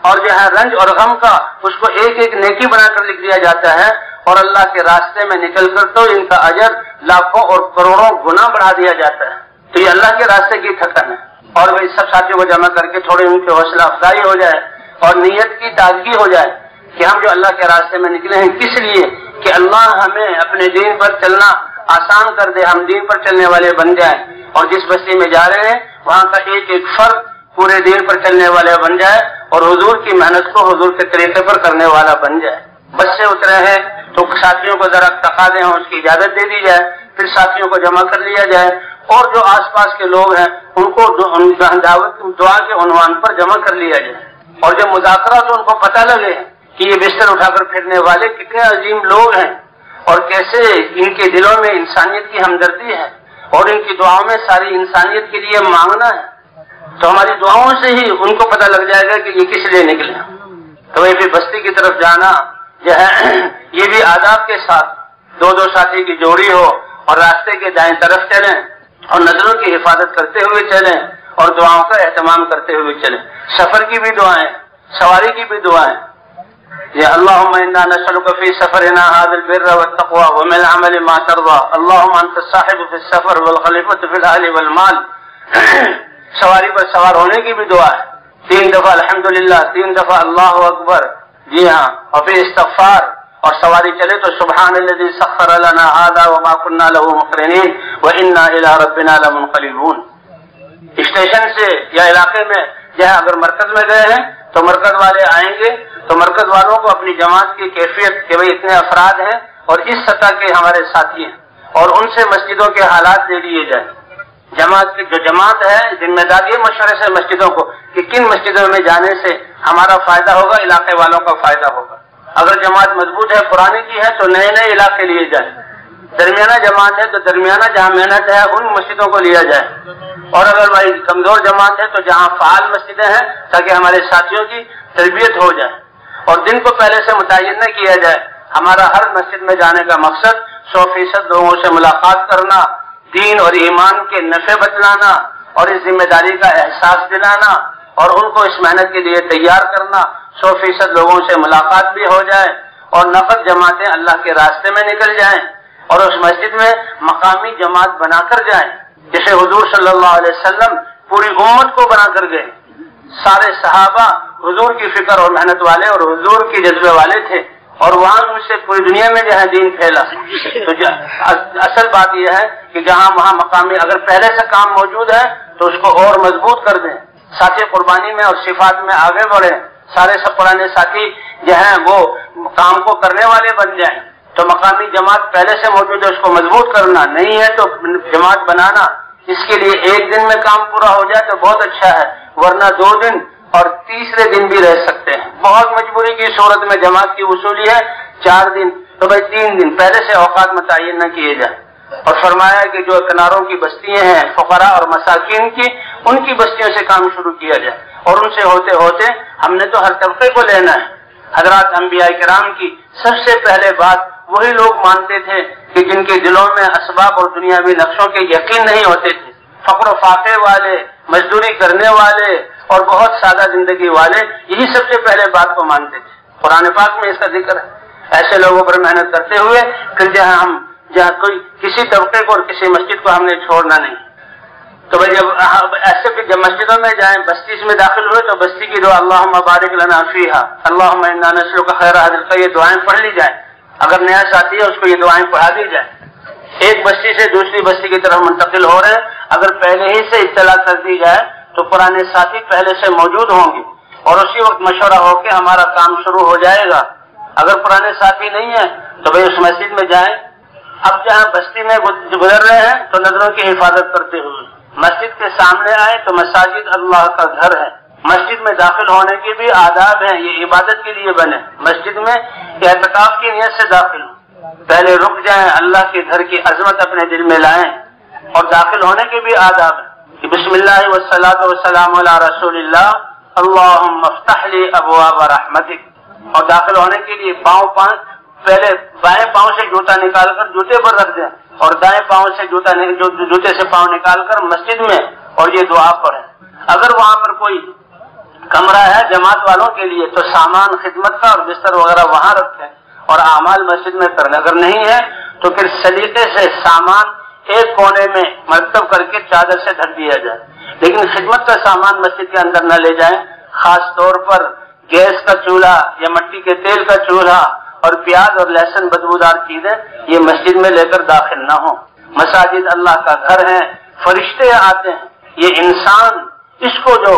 اور جو ہے رنج اور غم کا اس کو ایک ایک نیکی بنا کر لکھ دیا جاتا ہے، اور اللہ کے راستے میں نکل کر تو ان کا اجر لاکھوں اور کروڑوں گنا بڑھا دیا جاتا ہے۔ تو یہ اللہ کے راستے کی تھکن ہے۔ اور وہ سب ساتھیوں کو جمع کر کے تھوڑی ان کی حوصلہ افزائی ہو جائے اور نیت کی تازگی ہو جائے کہ ہم جو اللہ کے راستے میں نکلے ہیں کس لیے، کہ اللہ ہمیں اپنے دین پر چلنا آسان کر دے، ہم دین پر چلنے والے بن جائیں، اور جس بستی میں جا رہے ہیں وہاں کا ایک ایک فرد پورے دین پر چلنے والے بن جائے اور حضور کی محنت کو حضور کے طریقے پر کرنے والا بن جائے۔ بس سے اترے ہیں تو ساتھیوں کو ذرا تقاضے ہوں اس کی اجازت دے دی جائے، پھر ساتھیوں کو جمع کر لیا جائے اور جو آس پاس کے لوگ ہیں ان کو دعا کے عنوان پر جمع کر لیا جائے، اور جب مذاکرات ان کو پتہ لگے کہ یہ بستر اٹھا کر پھرنے والے کتنے عظیم لوگ ہیں اور کیسے ان کے دلوں میں انسانیت کی ہمدردی ہے اور ان کی دعاؤں میں ساری انسانیت کے لیے مانگنا ہے، تو ہماری دعاؤں سے ہی ان کو پتہ لگ جائے گا کہ یہ کس لیے نکلے۔ تو یہ بھی بستی کی طرف جانا جو ہے یہ بھی آداب کے ساتھ 2 ساتھی کی جوڑی ہو اور راستے کے دائیں طرف چلیں اور نظروں کی حفاظت کرتے ہوئے چلیں اور دعاؤں کا اہتمام کرتے ہوئے چلیں۔ سفر کی بھی دعائیں، سواری کی بھی دعائیں، یا اللہم انا نسألک فی سفرنا ھذا البر والتقوى ومن العمل ما ترضى اللہم انت الصاحب فی السفر والخلیفۃ فی الاہل والمال۔ سواری پر سوار ہونے کی بھی دعا ہے، 3 دفعہ الحمدللہ، 3 دفعہ اللہ اکبر، جی ہاں، اور پھر استغفار، اور سواری چلے تو سبحان الذی سخر لنا ھذا وما كنا له مقرنین وانا الى ربنا لمنقلبون۔ اسٹیشن سے یا علاقے میں جہاں اگر مرکز میں گئے ہیں تو مرکز والے آئیں گے تو مرکز والوں کو اپنی جماعت کی کیفیت کہ بھئی اتنے افراد ہیں اور اس سطح کے ہمارے ساتھی ہیں، اور ان سے مسجدوں کے حالات لے لیے جائیں۔ جماعت جو جماعت ہے ذمہ داری مشورے سے مسجدوں کو کہ کن مسجدوں میں جانے سے ہمارا فائدہ ہوگا، علاقے والوں کا فائدہ ہوگا۔ اگر جماعت مضبوط ہے، پرانی کی ہے، تو نئے نئے علاقے لیے جائیں۔ درمیانہ جماعت ہے تو درمیانہ جہاں محنت ہے ان مسجدوں کو لیا جائے، اور اگر بھائی کمزور جماعت ہے تو جہاں فعال مسجدیں ہیں تاکہ ہمارے ساتھیوں کی تربیت ہو جائے، اور دن کو پہلے سے متعین نہ کیا جائے۔ ہمارا ہر مسجد میں جانے کا مقصد 100% لوگوں سے ملاقات کرنا، دین اور ایمان کے نفع بتلانا اور اس ذمہ داری کا احساس دلانا اور ان کو اس محنت کے لیے تیار کرنا، 100% لوگوں سے ملاقات بھی ہو جائے اور نفع جماعتیں اللہ کے راستے میں نکل جائیں اور اس مسجد میں مقامی جماعت بنا کر جائیں، جیسے حضور صلی اللہ علیہ وسلم پوری امت کو بنا کر گئے۔ سارے صحابہ حضور کی فکر اور محنت والے اور حضور کی جذبے والے تھے، اور وہاں ان سے پوری دنیا میں جو ہے دین پھیلا. تو اصل بات یہ ہے کہ جہاں وہاں مقامی اگر پہلے سے کام موجود ہے تو اس کو اور مضبوط کر دیں, ساتھی قربانی میں اور صفات میں آگے بڑھیں, سارے سب پرانے ساتھی جو ہیں وہ کام کو کرنے والے بن جائیں. تو مقامی جماعت پہلے سے موجود ہے, اس کو مضبوط کرنا, نہیں ہے تو جماعت بنانا. اس کے لیے ایک دن میں کام پورا ہو جائے تو بہت اچھا ہے, ورنہ 2 دن اور تیسرے دن بھی رہ سکتے ہیں. بہت مجبوری کی صورت میں جماعت کی وصولی ہے 4 دن, تو بھائی 3 دن پہلے سے اوقات متعین نہ کیے جائیں. اور فرمایا کہ جو کناروں کی بستیاں ہیں فقراء اور مساکین کی, ان کی بستیوں سے کام شروع کیا جائے. اور ان سے ہوتے ہوتے ہم نے تو ہر طبقے کو لینا ہے. حضرات انبیاء کرام کی سب سے پہلے بات وہی لوگ مانتے تھے کہ جن کے دلوں میں اسباب اور دنیاوی نقشوں کے یقین نہیں ہوتے تھے. فقر و فاقے والے, مزدوری کرنے والے اور بہت سادہ زندگی والے, یہی سب سے پہلے بات کو مانتے تھے. قرآن پاک میں اس کا ذکر ہے. ایسے لوگوں پر محنت کرتے ہوئے پھر جہاں کوئی کسی طبقے کو اور کسی مسجد کو ہم نے چھوڑنا نہیں. تو بھائی جب مسجدوں میں جائیں, بستی میں داخل ہوئے تو بستی کی دعا اللہم بارک لنا فیہا اللہم انا نسألک خیر ھذا القرية, یہ دعائیں پڑھ لی جائیں. اگر نیا ساتھی ہے اس کو یہ دعائیں پڑھا دی جائیں. ایک بستی سے دوسری بستی کی طرف منتقل ہو رہے ہیں, اگر پہلے ہی سے اطلاع کر دی جائے تو پرانے ساتھی پہلے سے موجود ہوں گے اور اسی وقت مشورہ ہو کے ہمارا کام شروع ہو جائے گا. اگر پرانے ساتھی نہیں ہیں تو بھائی اس مسجد میں جائیں. اب جہاں بستی میں گزر رہے ہیں تو نظروں کی حفاظت کرتے ہوئے مسجد کے سامنے آئے تو مساجد اللہ کا گھر ہے. مسجد میں داخل ہونے کے بھی آداب ہیں, یہ عبادت کے لیے بنے. مسجد میں اعتکاف کی نیت سے داخل ہوں, پہلے رک جائیں, اللہ کے گھر کی عظمت اپنے دل میں لائیں. اور داخل ہونے کے بھی آداب ہیں کہ بسم اللہ والصلاۃ والسلام علی رسول اللہ اللہم افتح لی ابواب رحمتک. اور داخل ہونے کے لیے پہلے بائیں پاؤں سے جوتا نکال کر جوتے پر رکھ دیں اور دائیں پاؤں سے جوتے سے پاؤں نکال کر مسجد میں اور یہ دعا پڑھیں. اگر وہاں پر کوئی کمرہ ہے جماعت والوں کے لیے تو سامان خدمت کا اور بستر وغیرہ وہاں رکھیں اور اعمال مسجد میں کریں. اگر نہیں ہے تو پھر سلیقے سے سامان ایک کونے میں مرتب کر کے چادر سے ڈھک دیا جائے. لیکن خدمت کا سامان مسجد کے اندر نہ لے جائیں. خاص طور پر گیس کا چولہا یا مٹی کے تیل کا چولہا اور پیاز اور لہسن بدبودار چیزیں یہ مسجد میں لے کر داخل نہ ہوں. مساجد اللہ کا گھر ہیں, فرشتے آتے ہیں. یہ انسان اس کو جو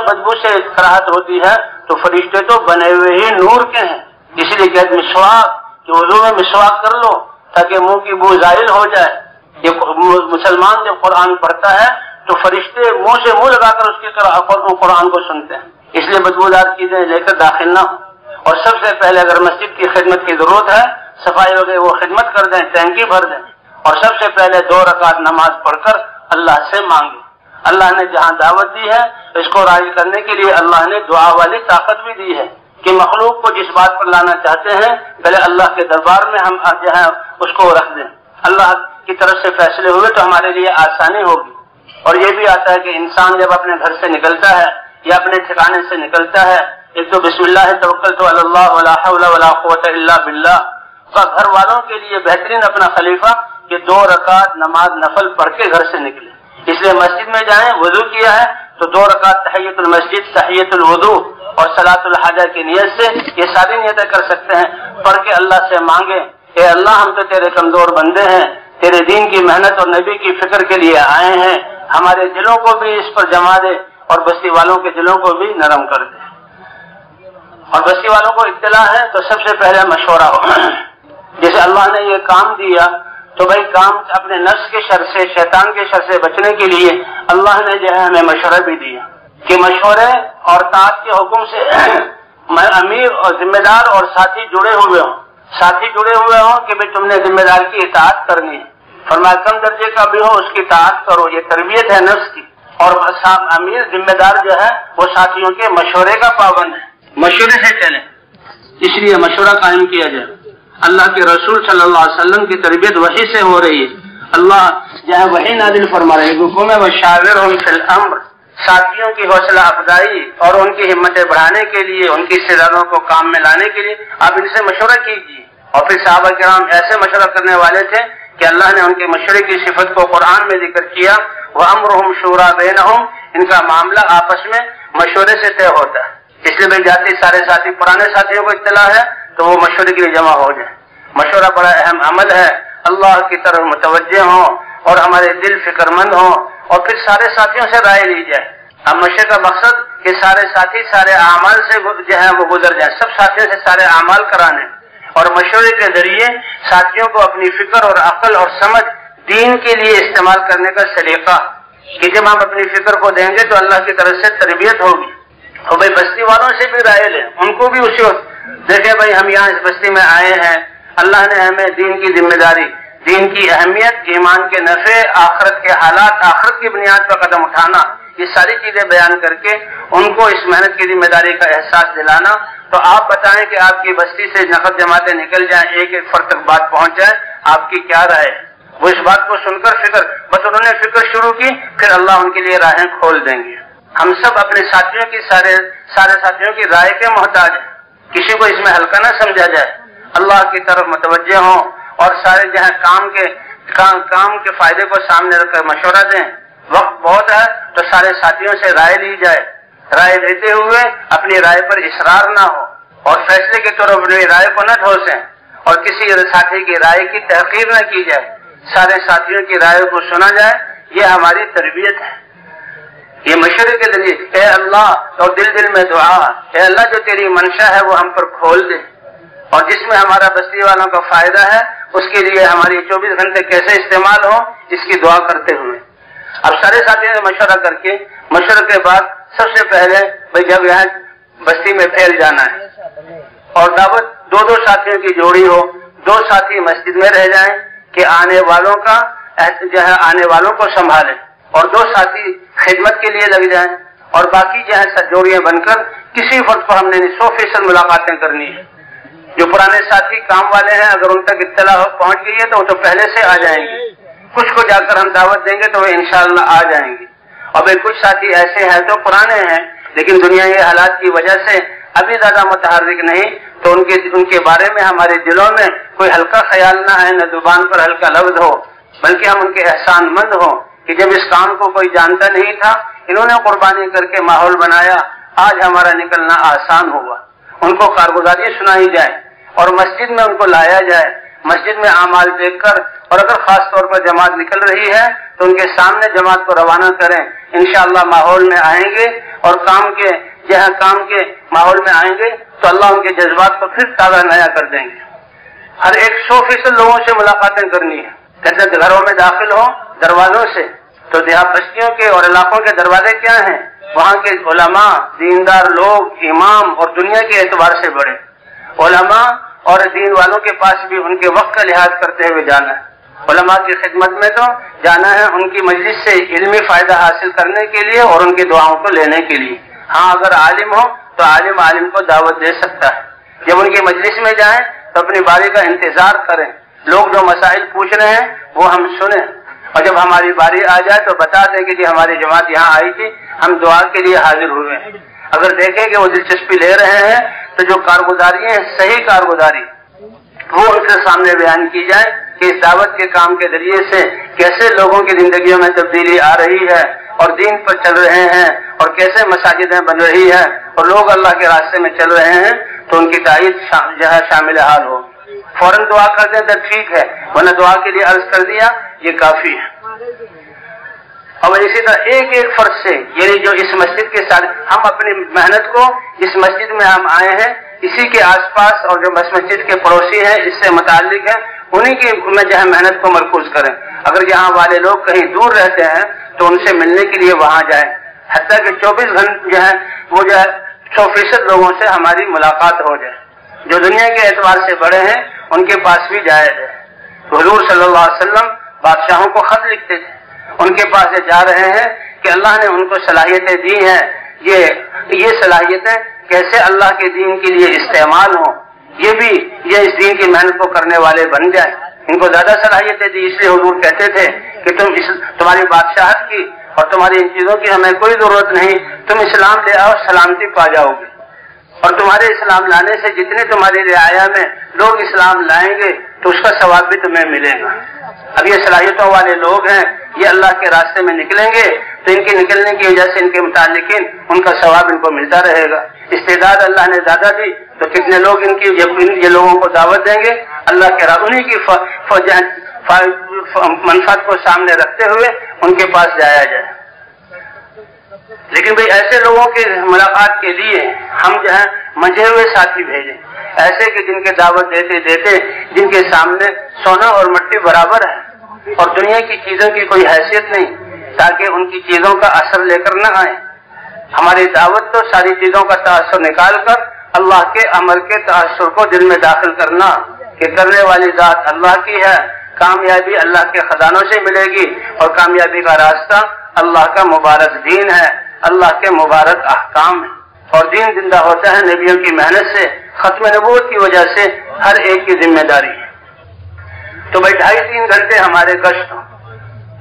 بدبو سے کراہت ہوتی ہے تو فرشتے تو بنے ہوئے ہی نور کے ہیں. اس لیے کہ مسواک کہ وضو میں مسواک کر لو تاکہ منہ کی بو زائل ہو جائے. یہ مسلمان جب قرآن پڑھتا ہے تو فرشتے منہ سے منہ لگا کر اس کی قرآن کو سنتے ہیں. اس لیے بدبودار چیزیں لے کر داخل نہ ہو. اور سب سے پہلے اگر مسجد کی خدمت کی ضرورت ہے, صفائی وغیرہ وہ خدمت کر دیں, ٹینکی بھر دیں. اور سب سے پہلے 2 رکعت نماز پڑھ کر اللہ سے مانگیں. اللہ نے جہاں دعوت دی ہے اس کو راضی کرنے کے لیے اللہ نے دعا والی طاقت بھی دی ہے کہ مخلوق کو جس بات پر لانا چاہتے ہیں پہلے اللہ کے دربار میں ہم جو ہے اس کو رکھ دیں. اللہ کی طرف سے فیصلے ہوئے تو ہمارے لیے آسانی ہوگی. اور یہ بھی آتا ہے کہ انسان جب اپنے گھر سے نکلتا ہے یا اپنے ٹھکانے سے نکلتا ہے, ایک تو بسم اللہ توکلت علی اللہ ولا حول ولا قوت الا باللہ, گھر والوں کے لیے بہترین اپنا خلیفہ کہ 2 رکعت نماز نفل پڑھ کے گھر سے نکلے. اس لیے مسجد میں جائیں, وضو کیا ہے تو 2 رکعت تحیۃ المسجد, تحیۃ الوضو اور صلاۃ الحاجہ کی نیت سے یہ ساری نیتیں کر سکتے ہیں. پڑھ کے اللہ سے مانگیں, اے اللہ ہم تو تیرے کمزور بندے ہیں, تیرے دین کی محنت اور نبی کی فکر کے لیے آئے ہیں, ہمارے دلوں کو بھی اس پر جما دے اور بستی والوں کے دلوں کو بھی نرم کر دے. اور بستی والوں کو اطلاع ہے تو سب سے پہلے مشورہ ہو. جیسے اللہ نے یہ کام دیا تو بھائی کام اپنے نفس کے شر سے, شیطان کے شر سے بچنے کے لیے اللہ نے جو ہے ہمیں مشورہ بھی دیا کہ مشورے اور طاعت کے حکم سے امیر اور ذمہ دار اور ساتھی جڑے ہوئے ہوں کہ بھائی تم نے ذمہ دار کی اطاعت کرنی ہے. فرمایا کم درجے کا بھی ہو اس کی اطاعت کرو, یہ تربیت ہے نفس کی. اور امیر ذمہ دار جو ہے وہ ساتھیوں کے مشورے کا پابند ہے, مشورے سے چلیں. اس لیے مشورہ قائم کیا جائے. اللہ کے رسول صلی اللہ علیہ وسلم کی تربیت وحی سے ہو رہی ہے. اللہ جہاں وحی نازل فرما رہے حکم ہے وشاورہم فی الامر, ساتھیوں کی حوصلہ افزائی اور ان کی ہمتیں بڑھانے کے لیے, ان کی استعدادوں کو کام میں لانے کے لیے آپ ان سے مشورہ کیجیے. اور پھر صحابہ کرام ایسے مشورہ کرنے والے تھے کہ اللہ نے ان کے مشورے کی صفت کو قرآن میں ذکر کیا, وَأَمْرُهُمْ شُورَىٰ بَيْنَهُمْ, ان کا معاملہ آپس میں مشورے سے طے ہوتا ہے. اس لیے بھائی جاتی سارے ساتھی پرانے ساتھیوں کو اطلاع ہے تو وہ مشورے کے لیے جمع ہو جائیں. مشورہ بڑا اہم عمل ہے. اللہ کی طرف متوجہ ہوں اور ہمارے دل فکر مند ہوں اور پھر سارے ساتھیوں سے رائے لی جائے. اب مشورے کا مقصد کہ سارے ساتھی سارے اعمال سے جو ہے وہ گزر جائیں، سب ساتھیوں سے سارے اعمال کرانے، اور مشورے کے ذریعے ساتھیوں کو اپنی فکر اور عقل اور سمجھ دین کے لیے استعمال کرنے کا سلیقہ، کہ جب ہم اپنی فکر کو دیں گے تو اللہ کی طرف سے تربیت ہوگی. اور بھائی بستی والوں سے بھی رائے لیں، ان کو بھی اسی وقت دیکھیں بھائی ہم یہاں اس بستی میں آئے ہیں، اللہ نے ہمیں دین کی ذمہ داری، دین کی اہمیت، ایمان کے نفع، آخرت کے حالات، آخرت کی بنیاد پر قدم اٹھانا، یہ ساری چیزیں بیان کر کے ان کو اس محنت کی ذمہ داری کا احساس دلانا. تو آپ بتائیں کہ آپ کی بستی سے نقد جماعتیں نکل جائیں، ایک ایک فرد تک بات پہنچ جائے، آپ کی کیا رائے؟ وہ اس بات کو سن کر بس انہوں نے فکر شروع کی، پھر اللہ ان کے لیے راہیں کھول دیں گے. ہم سب اپنے ساتھیوں کی سارے ساتھیوں کی رائے کے محتاج ہیں، کسی کو اس میں ہلکا نہ سمجھا جائے. اللہ کی طرف متوجہ ہوں اور سارے جہاں کام کے فائدے کو سامنے رکھ کر مشورہ دیں. وقت بہت ہے تو سارے ساتھیوں سے رائے لی جائے. رائے لیتے ہوئے اپنی رائے پر اصرار نہ ہو اور فیصلے کے طور پر اپنی رائے کو نہ ٹھوسیں اور کسی ساتھی کی رائے کی تحقیر نہ کی جائے. سارے ساتھیوں کی رائے کو سنا جائے، یہ ہماری تربیت ہے. یہ مشورے کے ذریعے اے اللہ، اور دل میں دعا، اے اللہ جو تیری منشا ہے وہ ہم پر کھول دے، اور جس میں ہمارا بستی والوں کا فائدہ ہے اس کے لیے ہماری 24 گھنٹے کیسے استعمال ہو، اس کی دعا کرتے ہوئے اب سارے ساتھیوں سے مشورہ کر کے مشورے کے بعد سب سے پہلے بھائی جب یہاں بستی میں پھیل جانا ہے اور دعوت دو ساتھیوں کی جوڑی ہو، 2 ساتھی مسجد میں رہ جائیں کہ آنے والوں کو سنبھالیں، اور 2 ساتھی خدمت کے لیے لگ جائیں، اور باقی جوڑیاں بن کر کسی وقت پر ہم نے 100% ملاقاتیں کرنی ہے. جو پرانے ساتھی کام والے ہیں اگر ان تک اطلاع پہنچ گئی ہے تو وہ تو پہلے سے آ جائیں گے، کچھ کو جا کر ہم دعوت دیں گے تو وہ انشاءاللہ آ جائیں گے. اور بھائی کچھ ساتھی ایسے ہیں تو پرانے ہیں لیکن دنیا کے حالات کی وجہ سے ابھی زیادہ متحرک نہیں، تو ان کے بارے میں ہمارے دلوں میں کوئی ہلکا خیال نہ ہے، نہ زبان پر ہلکا لفظ ہو، بلکہ ہم ان کے احسان مند ہوں کہ جب اس کام کو کوئی جانتا نہیں تھا انہوں نے قربانی کر کے ماحول بنایا، آج ہمارا نکلنا آسان ہوا. ان کو کارگزاری سنائی جائے اور مسجد میں ان کو لایا جائے، مسجد میں اعمال دیکھ کر، اور اگر خاص طور پر جماعت نکل رہی ہے تو ان کے سامنے جماعت کو روانہ کریں. انشاءاللہ ماحول میں آئیں گے اور کام کے ماحول میں آئیں گے تو اللہ ان کے جذبات کو پھر تازہ نیا کر دیں گے. ہر ایک 100% لوگوں سے ملاقاتیں کرنی ہے. کہتے ہیں گھروں میں داخل ہو دروازوں سے، تو دیہات بستیوں کے اور علاقوں کے دروازے کیا ہیں؟ وہاں کے علماء، دیندار لوگ، امام، اور دنیا کے اعتبار سے بڑے علماء اور دین والوں کے پاس بھی ان کے وقت کا لحاظ کرتے ہوئے جانا ہے. علماء کی خدمت میں تو جانا ہے ان کی مجلس سے علمی فائدہ حاصل کرنے کے لیے اور ان کی دعاؤں کو لینے کے لیے. ہاں اگر عالم ہو تو عالم کو دعوت دے سکتا ہے. جب ان کی مجلس میں جائیں تو اپنی باری کا انتظار کریں، لوگ جو مسائل پوچھ رہے ہیں وہ ہم سنیں، اور جب ہماری باری آ جائے تو بتا دیں کہ جی ہماری جماعت یہاں آئی تھی، ہم دعا کے لیے حاضر ہوئے ہیں. اگر دیکھیں کہ وہ دلچسپی لے رہے ہیں تو جو کارگزاری ہے صحیح کارگزاری وہ ان کے سامنے بیان کی جائے کہ اس دعوت کے کام کے ذریعے سے کیسے لوگوں کی زندگیوں میں تبدیلی آ رہی ہے اور دین پر چل رہے ہیں، اور کیسے مساجدیں بن رہی ہیں اور لوگ اللہ کے راستے میں چل رہے ہیں، تو ان کی تائید جو ہے شامل حال ہو. فوراً دعا کر دیں تو ٹھیک ہے، ورنہ دعا کے لیے عرض کر دیا یہ کافی ہے. اور اسی طرح ایک فرد سے، یعنی جو اس مسجد کے ساتھ ہم اپنی محنت کو اس مسجد میں ہم آئے ہیں، اسی کے آس پاس اور جو مسجد کے پڑوسی ہیں اس سے متعلق ہیں، انہی کی میں جو ہے محنت کو مرکوز کریں. اگر یہاں والے لوگ کہیں دور رہتے ہیں تو ان سے ملنے کے لیے وہاں جائیں، حتیٰ کہ 24 گھنٹے جو ہے وہ جو ہے 100% لوگوں سے ہماری ملاقات ہو جائے. جو دنیا کے اعتبار سے بڑے ہیں ان کے پاس بھی جائے جائے. حضور صلی اللہ علیہ وسلم بادشاہوں کو خط لکھتے تھے، ان کے پاس جا رہے ہیں کہ اللہ نے ان کو صلاحیتیں دی ہیں، یہ صلاحیتیں کیسے اللہ کے دین کے لیے استعمال ہوں، یہ اس دین کی محنت کو کرنے والے بن جائیں. ان کو زیادہ صلاحیتیں دی، اس لیے حضور کہتے تھے کہ تمہاری بادشاہت کی اور تمہاری ان چیزوں کی ہمیں کوئی ضرورت نہیں، تم اسلام لے آؤ سلامتی پا جاؤ گے. اور تمہارے اسلام لانے سے جتنے تمہاری رعایا میں لوگ اسلام لائیں گے تو اس کا ثواب بھی تمہیں ملے گا۔ اب یہ صلاحیتوں والے لوگ ہیں، یہ اللہ کے راستے میں نکلیں گے تو ان کے نکلنے کی وجہ سے ان کے متعلقین ان کا ثواب ان کو ملتا رہے گا۔ استعداد اللہ نے زیادہ دی تو کتنے لوگ ان کی یہ لوگوں کو دعوت دیں گے، اللہ کے انہیں کی منفعت کو سامنے رکھتے ہوئے ان کے پاس جایا جائے۔ لیکن بھئی ایسے لوگوں کی ملاقات کے لیے ہم جو ہے منجھے ہوئے ساتھی بھیجیں، ایسے کہ جن کے دعوت دیتے دیتے جن کے سامنے سونا اور مٹی برابر ہے اور دنیا کی چیزوں کی کوئی حیثیت نہیں، تاکہ ان کی چیزوں کا اثر لے کر نہ آئے۔ ہماری دعوت تو ساری چیزوں کا تاثر نکال کر اللہ کے امر کے تاثر کو دل میں داخل کرنا کہ کرنے والی ذات اللہ کی ہے، کامیابی اللہ کے خزانوں سے ملے گی اور کامیابی کا راستہ اللہ کا مبارک دین ہے، اللہ کے مبارک احکام ہے، اور دین زندہ ہوتا ہے نبیوں کی محنت سے، ختم نبوت کی وجہ سے ہر ایک کی ذمہ داری ہے۔ تو بھائی 2.5-3 گھنٹے ہمارے گشت ہوں،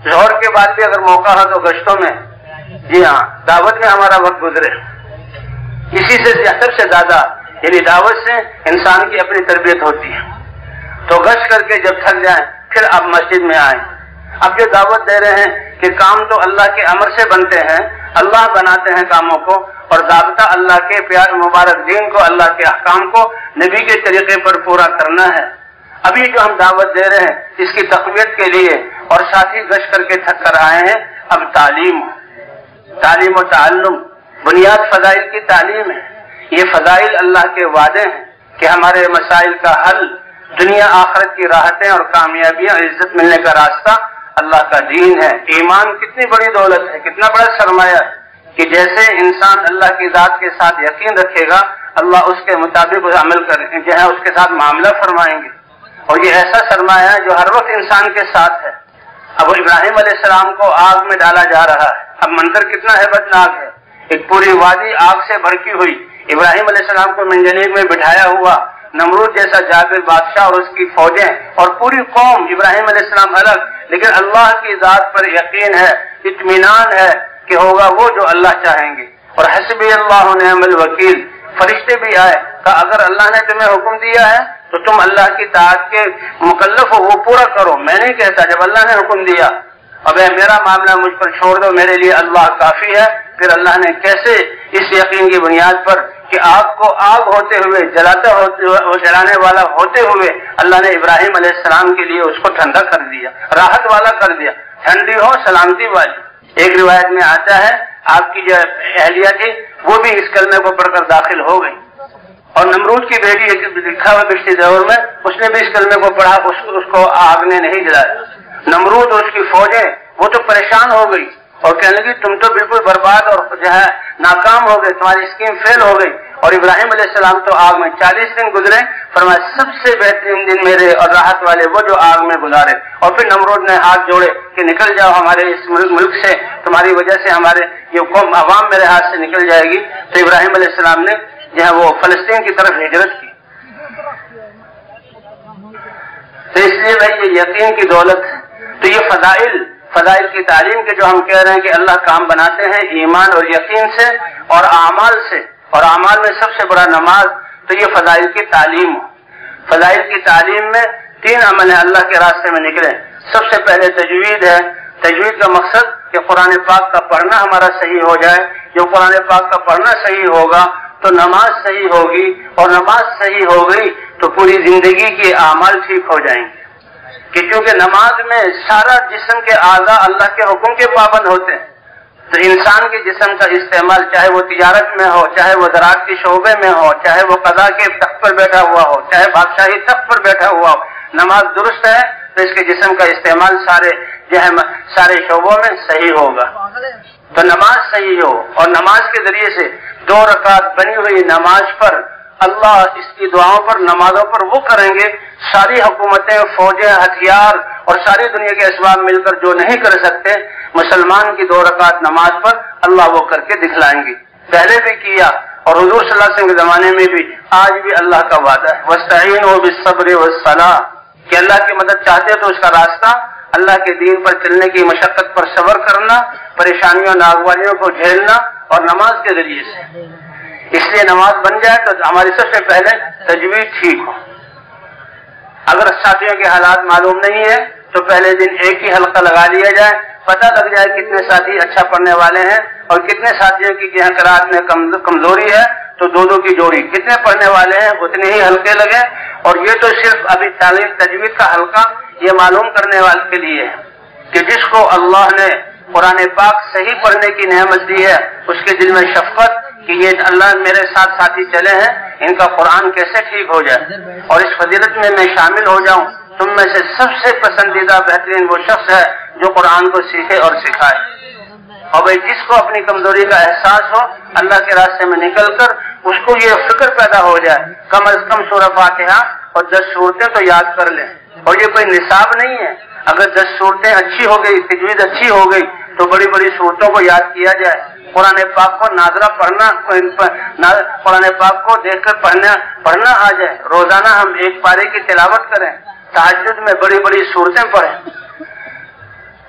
ظہر کے بعد بھی اگر موقع ہو تو گشتوں میں، جی ہاں دعوت میں ہمارا وقت گزرے، اسی سے سب سے زیادہ یعنی دعوت سے انسان کی اپنی تربیت ہوتی ہے۔ تو گشت کر کے جب تھک جائیں پھر آپ مسجد میں آئیں۔ اب جو دعوت دے رہے ہیں کہ کام تو اللہ کے امر سے بنتے ہیں، اللہ بناتے ہیں کاموں کو، اور ضابطہ اللہ کے پیار مبارک دین کو، اللہ کے احکام کو نبی کے طریقے پر پورا کرنا ہے۔ ابھی جو ہم دعوت دے رہے ہیں اس کی تقویت کے لیے اور ساتھی گشت کر کے تھک کر آئے ہیں، اب تعلیم و تعلم بنیاد فضائل کی تعلیم ہے۔ یہ فضائل اللہ کے وعدے ہیں کہ ہمارے مسائل کا حل، دنیا آخرت کی راحتیں اور کامیابیاں، عزت ملنے کا راستہ اللہ کا دین ہے۔ ایمان کتنی بڑی دولت ہے، کتنا بڑا سرمایہ ہے کہ جیسے انسان اللہ کی ذات کے ساتھ یقین رکھے گا، اللہ اس کے مطابق عمل کریں جو ہے اس کے ساتھ معاملہ فرمائیں گے، اور یہ ایسا سرمایہ ہے جو ہر وقت انسان کے ساتھ ہے۔ اب ابراہیم علیہ السلام کو آگ میں ڈالا جا رہا ہے، اب منظر کتنا ہیبتناک ہے، ایک پوری وادی آگ سے بھڑکی ہوئی، ابراہیم علیہ السلام کو منجنیق میں بٹھایا ہوا، نمرود جیسا جابر بادشاہ اور اس کی فوجیں اور پوری قوم، ابراہیم علیہ السلام الگ، لیکن اللہ کی ذات پر یقین ہے، اطمینان ہے کہ ہوگا وہ جو اللہ چاہیں گے، اور حسبی اللہ نعم الوکیل۔ فرشتے بھی آئے، کہا اگر اللہ نے تمہیں حکم دیا ہے تو تم اللہ کی طاعت کے مکلف ہو، وہ پورا کرو، میں نہیں کہتا، جب اللہ نے حکم دیا اب میرا معاملہ مجھ پر چھوڑ دو، میرے لیے اللہ کافی ہے۔ پھر اللہ نے کیسے اس یقین کی بنیاد پر کہ آگ کو آگ ہوتے ہوئے جلانے والا ہوتے ہوئے اللہ نے ابراہیم علیہ السلام کے لیے اس کو ٹھنڈا کر دیا، راحت والا کر دیا، ٹھنڈی ہو سلامتی والی۔ ایک روایت میں آتا ہے آپ کی جو اہلیہ تھی وہ بھی اس کلمے کو پڑھ کر داخل ہو گئی، اور نمرود کی بیٹی لکھا ہوا پچھلے دور میں اس نے بھی اس کلمے کو پڑھا، اس کو آگ نے نہیں جلایا۔ نمرود اور اس کی فوجیں وہ تو پریشان ہو گئی اور کہنے لگی تم تو بالکل برباد اور جو ہے ناکام ہو گئے، تمہاری اسکیم فیل ہو گئی، اور ابراہیم علیہ السلام تو آگ میں 40 دن گزرے، فرمایا سب سے بہترین دن میرے اور راحت والے وہ جو آگ میں گزارے۔ اور پھر نمرود نے ہاتھ جوڑے کہ نکل جاؤ ہمارے اس ملک سے، تمہاری وجہ سے ہمارے یہ قوم عوام میرے ہاتھ سے نکل جائے گی۔ تو ابراہیم علیہ السلام نے جو ہے وہ فلسطین کی طرف ہجرت کی۔ تو اس لیے بھائی یہ یقین کی دولت ہے۔ تو یہ فضائل کی تعلیم کے جو ہم کہہ رہے ہیں کہ اللہ کام بناتے ہیں ایمان اور یقین سے اور اعمال سے، اور اعمال میں سب سے بڑا نماز، تو یہ فضائل کی تعلیم۔ فضائل کی تعلیم میں 3 عمل ہیں اللہ کے راستے میں نکلے۔ سب سے پہلے تجوید ہے۔ تجوید کا مقصد کہ قرآن پاک کا پڑھنا ہمارا صحیح ہو جائے۔ جو قرآن پاک کا پڑھنا صحیح ہوگا تو نماز صحیح ہوگی، اور نماز صحیح ہو گئی تو پوری زندگی کے اعمال ٹھیک ہو جائیں گے، کہ کیونکہ نماز میں سارا جسم کے اعضاء اللہ کے حکم کے پابند ہوتے ہیں۔ تو انسان کے جسم کا استعمال چاہے وہ تجارت میں ہو، چاہے وہ زراعت کے شعبے میں ہو، چاہے وہ قضاء کے تخت پر بیٹھا ہوا ہو، چاہے بادشاہی تخت پر بیٹھا ہوا ہو، نماز درست ہے تو اس کے جسم کا استعمال سارے شعبوں میں صحیح ہوگا۔ تو نماز صحیح ہو، اور نماز کے ذریعے سے 2 رکعت بنی ہوئی نماز پر اللہ اس کی دعاؤں پر، نمازوں پر وہ کریں گے ساری حکومتیں، فوجیں، ہتھیار اور ساری دنیا کے اسباب مل کر جو نہیں کر سکتے، مسلمان کی 2 رکعت نماز پر اللہ وہ کر کے دکھلائیں گے۔ پہلے بھی کیا اور حضور صلی اللہ علیہ وسلم کے زمانے میں بھی، آج بھی اللہ کا وعدہ ہے وَاسْتَعِينُوا بِالصَّبْرِ وَالصَّلَاةِ، کہ اللہ کی مدد چاہتے تو اس کا راستہ اللہ کے دین پر چلنے کی مشقت پر صبر کرنا، پریشانیوں ناگواریوں کو جھیلنا، اور نماز کے ذریعے سے اس لیے نماز بن جائے تو ہماری سب سے پہلے تجوید ٹھیک ہو. اگر ساتھیوں کے حالات معلوم نہیں ہے تو پہلے دن ایک ہی حلقہ لگا لیا جائے, پتہ لگ جائے کتنے ساتھی اچھا پڑھنے والے ہیں اور کتنے ساتھیوں کی قراءت میں کمزوری ہے, تو دو کی جوڑی, کتنے پڑھنے والے ہیں اتنے ہی حلقے لگے. اور یہ تو صرف ابھی تعلیم تجوید کا حلقہ یہ معلوم کرنے والے کے لیے ہے کہ جس کو اللہ نے قرآن پاک صحیح پڑھنے کی نعمت دی ہے, اس کے دل میں شفقت کہ یہ اللہ میرے ساتھ ساتھی چلے ہیں, ان کا قرآن کیسے ٹھیک ہو جائے اور اس فضیلت میں شامل ہو جاؤں. تم میں سے سب سے پسندیدہ بہترین وہ شخص ہے جو قرآن کو سیکھے اور سکھائے. اور بھائی جس کو اپنی کمزوری کا احساس ہو, اللہ کے راستے میں نکل کر اس کو یہ فکر پیدا ہو جائے کم از کم سورہ فاتحہ اور 10 صورتیں تو یاد کر لیں. اور یہ کوئی نصاب نہیں ہے, اگر 10 صورتیں اچھی ہو گئی, تجوید اچھی ہو گئی تو بڑی بڑی صورتوں کو یاد کیا جائے. قرآن پاک کو ناظرہ پڑھنا, قرآن پاک کو دیکھ کر پڑھنا آ جائے. روزانہ ہم ایک پارے کی تلاوت کریں, تہجد میں بڑی بڑی صورتیں پڑھیں.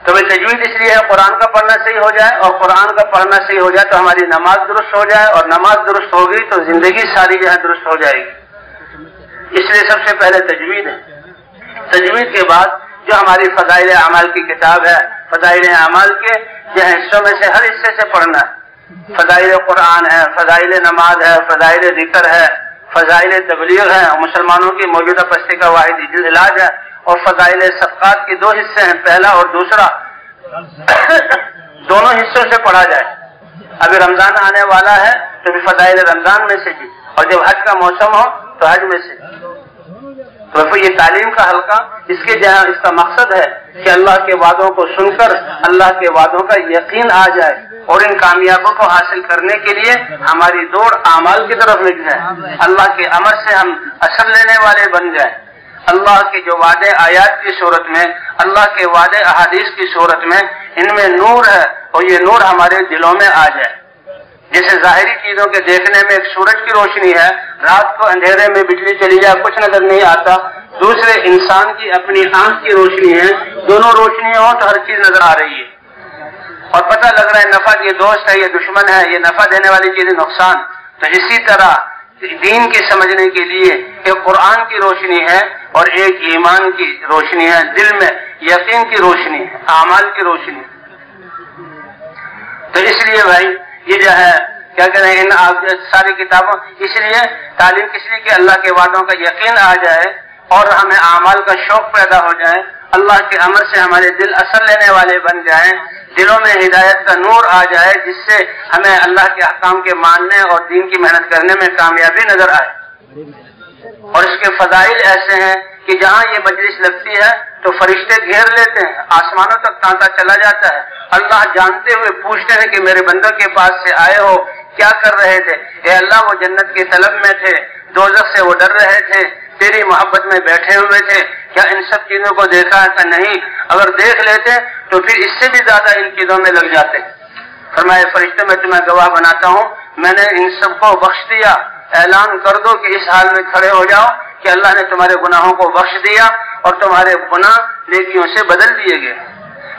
تو تجوید اس لیے ہے قرآن کا پڑھنا صحیح ہو جائے, اور قرآن کا پڑھنا صحیح ہو جائے تو ہماری نماز درست ہو جائے, اور نماز درست ہوگی تو زندگی ساری جو ہے درست ہو جائے گی. اس لیے سب سے پہلے تجوید ہے. تجوید کے بعد جو ہماری فضائل اعمال کی کتاب ہے, فضائل اعمال کے جو حصوں میں سے ہر حصے سے پڑھنا ہے. فضائل قرآن ہے, فضائل نماز ہے, فضائل ذکر ہے, فضائل تبلیغ ہے, مسلمانوں کی موجودہ پستی کا واحد علاج ہے, اور فضائل صدقات کے 2 حصے ہیں, پہلا اور دوسرا, دونوں حصوں سے پڑھا جائے. ابھی رمضان آنے والا ہے تو بھی فضائل رمضان میں سے بھی, اور جب حج کا موسم ہو تو حج میں سے. تو یہ تعلیم کا حلقہ اس کے جہاں اس کا مقصد ہے کہ اللہ کے وعدوں کو سن کر اللہ کے وعدوں کا یقین آ جائے, اور ان کامیابوں کو حاصل کرنے کے لیے ہماری دوڑ اعمال کی طرف لگ جائے. اللہ کے امر سے ہم اثر لینے والے بن جائیں. اللہ کے جو وعدے آیات کی صورت میں, اللہ کے وعدے احادیث کی صورت میں, ان میں نور ہے, اور یہ نور ہمارے دلوں میں آ جائے. جیسے ظاہری چیزوں کے دیکھنے میں ایک سورج کی روشنی ہے, رات کو اندھیرے میں بجلی چلی جائے کچھ نظر نہیں آتا, دوسرے انسان کی اپنی آنکھ کی روشنی ہے, دونوں روشنیاں ہوں تو ہر چیز نظر آ رہی ہے, اور پتہ لگ رہا ہے نفع یہ دوست ہے, یہ دشمن ہے, یہ نفع دینے والی چیز نقصان. تو اسی طرح دین کے سمجھنے کے لیے ایک قرآن کی روشنی ہے اور ایک ایمان کی روشنی ہے, دل میں یقین کی روشنی ہے, اعمال کی روشنی. تو اس لیے بھائی یہ جو ہے کیا کہتے ہیں, ان ساری کتابوں, اس لیے تعلیم کس لیے کہ اللہ کے وعدوں کا یقین آ جائے اور ہمیں اعمال کا شوق پیدا ہو جائے, اللہ کے امر سے ہمارے دل اثر لینے والے بن جائیں, دلوں میں ہدایت کا نور آ جائے جس سے ہمیں اللہ کے احکام کے ماننے اور دین کی محنت کرنے میں کامیابی نظر آئے. اور اس کے فضائل ایسے ہیں کہ جہاں یہ مجلس لگتی ہے تو فرشتے گھیر لیتے ہیں, آسمانوں تک تانتا چلا جاتا ہے. اللہ جانتے ہوئے پوچھتے ہیں کہ میرے بندوں کے پاس سے آئے ہو, کیا کر رہے تھے؟ اے اللہ وہ جنت کی طلب میں تھے, دوزخ سے وہ ڈر رہے تھے, تیری محبت میں بیٹھے ہوئے تھے, کیا ان سب چیزوں کو دیکھا ہے کہ نہیں؟ اگر دیکھ لیتے تو پھر اس سے بھی زیادہ ان چیزوں میں لگ جاتے. فرمائے فرشتے میں تمہیں گواہ بناتا ہوں, میں نے ان سب کو بخش دیا, اعلان کر دو کہ اس حال میں کھڑے ہو جاؤ کہ اللہ نے تمہارے گناہوں کو بخش دیا اور تمہارے گناہ نیکیوں سے بدل دیے گئے.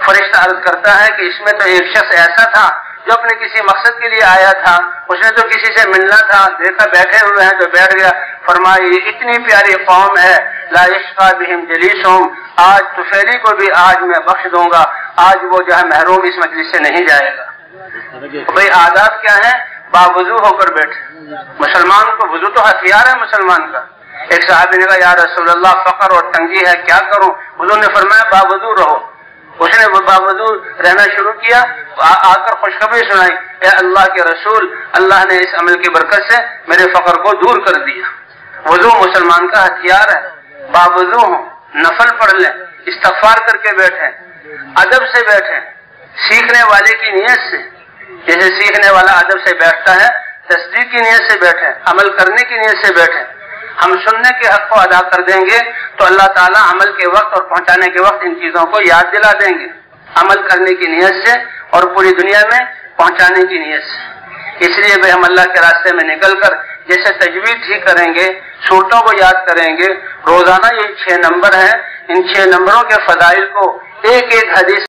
فرشتہ عرض کرتا ہے کہ اس میں تو ایک شخص ایسا تھا جو اپنے کسی مقصد کے لیے آیا تھا, اس نے تو کسی سے ملنا تھا, دیکھا بیٹھے ہوئے ہیں تو بیٹھ گیا. فرمائی اتنی پیاری قوم ہے, لا یشقی بہم جلیسہم, آج طفیلی کو بھی آج میں بخش دوں گا, آج وہ جو ہے محروم اس مجلس سے نہیں جائے گا. بھئی آداب کیا ہے؟ باوضو ہو کر بیٹھے. مسلمان کو وضو تو ہتھیار ہے مسلمان کا. ایک صحابی نے کہا یا رسول اللہ فقر اور تنگی ہے, کیا کروں؟ حضور نے فرمایا باوضو رہو. اس نے باوضو رہنا شروع کیا, آ کر خوشخبری سنائی, اے اللہ کے رسول, اللہ نے اس عمل کی برکت سے میرے فقر کو دور کر دیا. وضو مسلمان کا ہتھیار ہے. باوضو ہوں, نفل پڑھ لیں, استغفار کر کے بیٹھیں, ادب سے بیٹھیں, سیکھنے والے کی نیت سے, جیسے سیکھنے والا ادب سے بیٹھتا ہے, تصدیق کی نیت سے بیٹھیں, عمل کرنے کی نیت سے بیٹھیں. ہم سننے کے حق کو ادا کر دیں گے تو اللہ تعالیٰ عمل کے وقت اور پہنچانے کے وقت ان چیزوں کو یاد دلا دیں گے, عمل کرنے کی نیت سے اور پوری دنیا میں پہنچانے کی نیت سے. اس لیے بھی ہم اللہ کے راستے میں نکل کر جیسے تجوید ٹھیک کریں گے, صورتوں کو یاد کریں گے, روزانہ یہ 6 نمبر ہیں, ان 6 نمبروں کے فضائل کو ایک ایک حدیث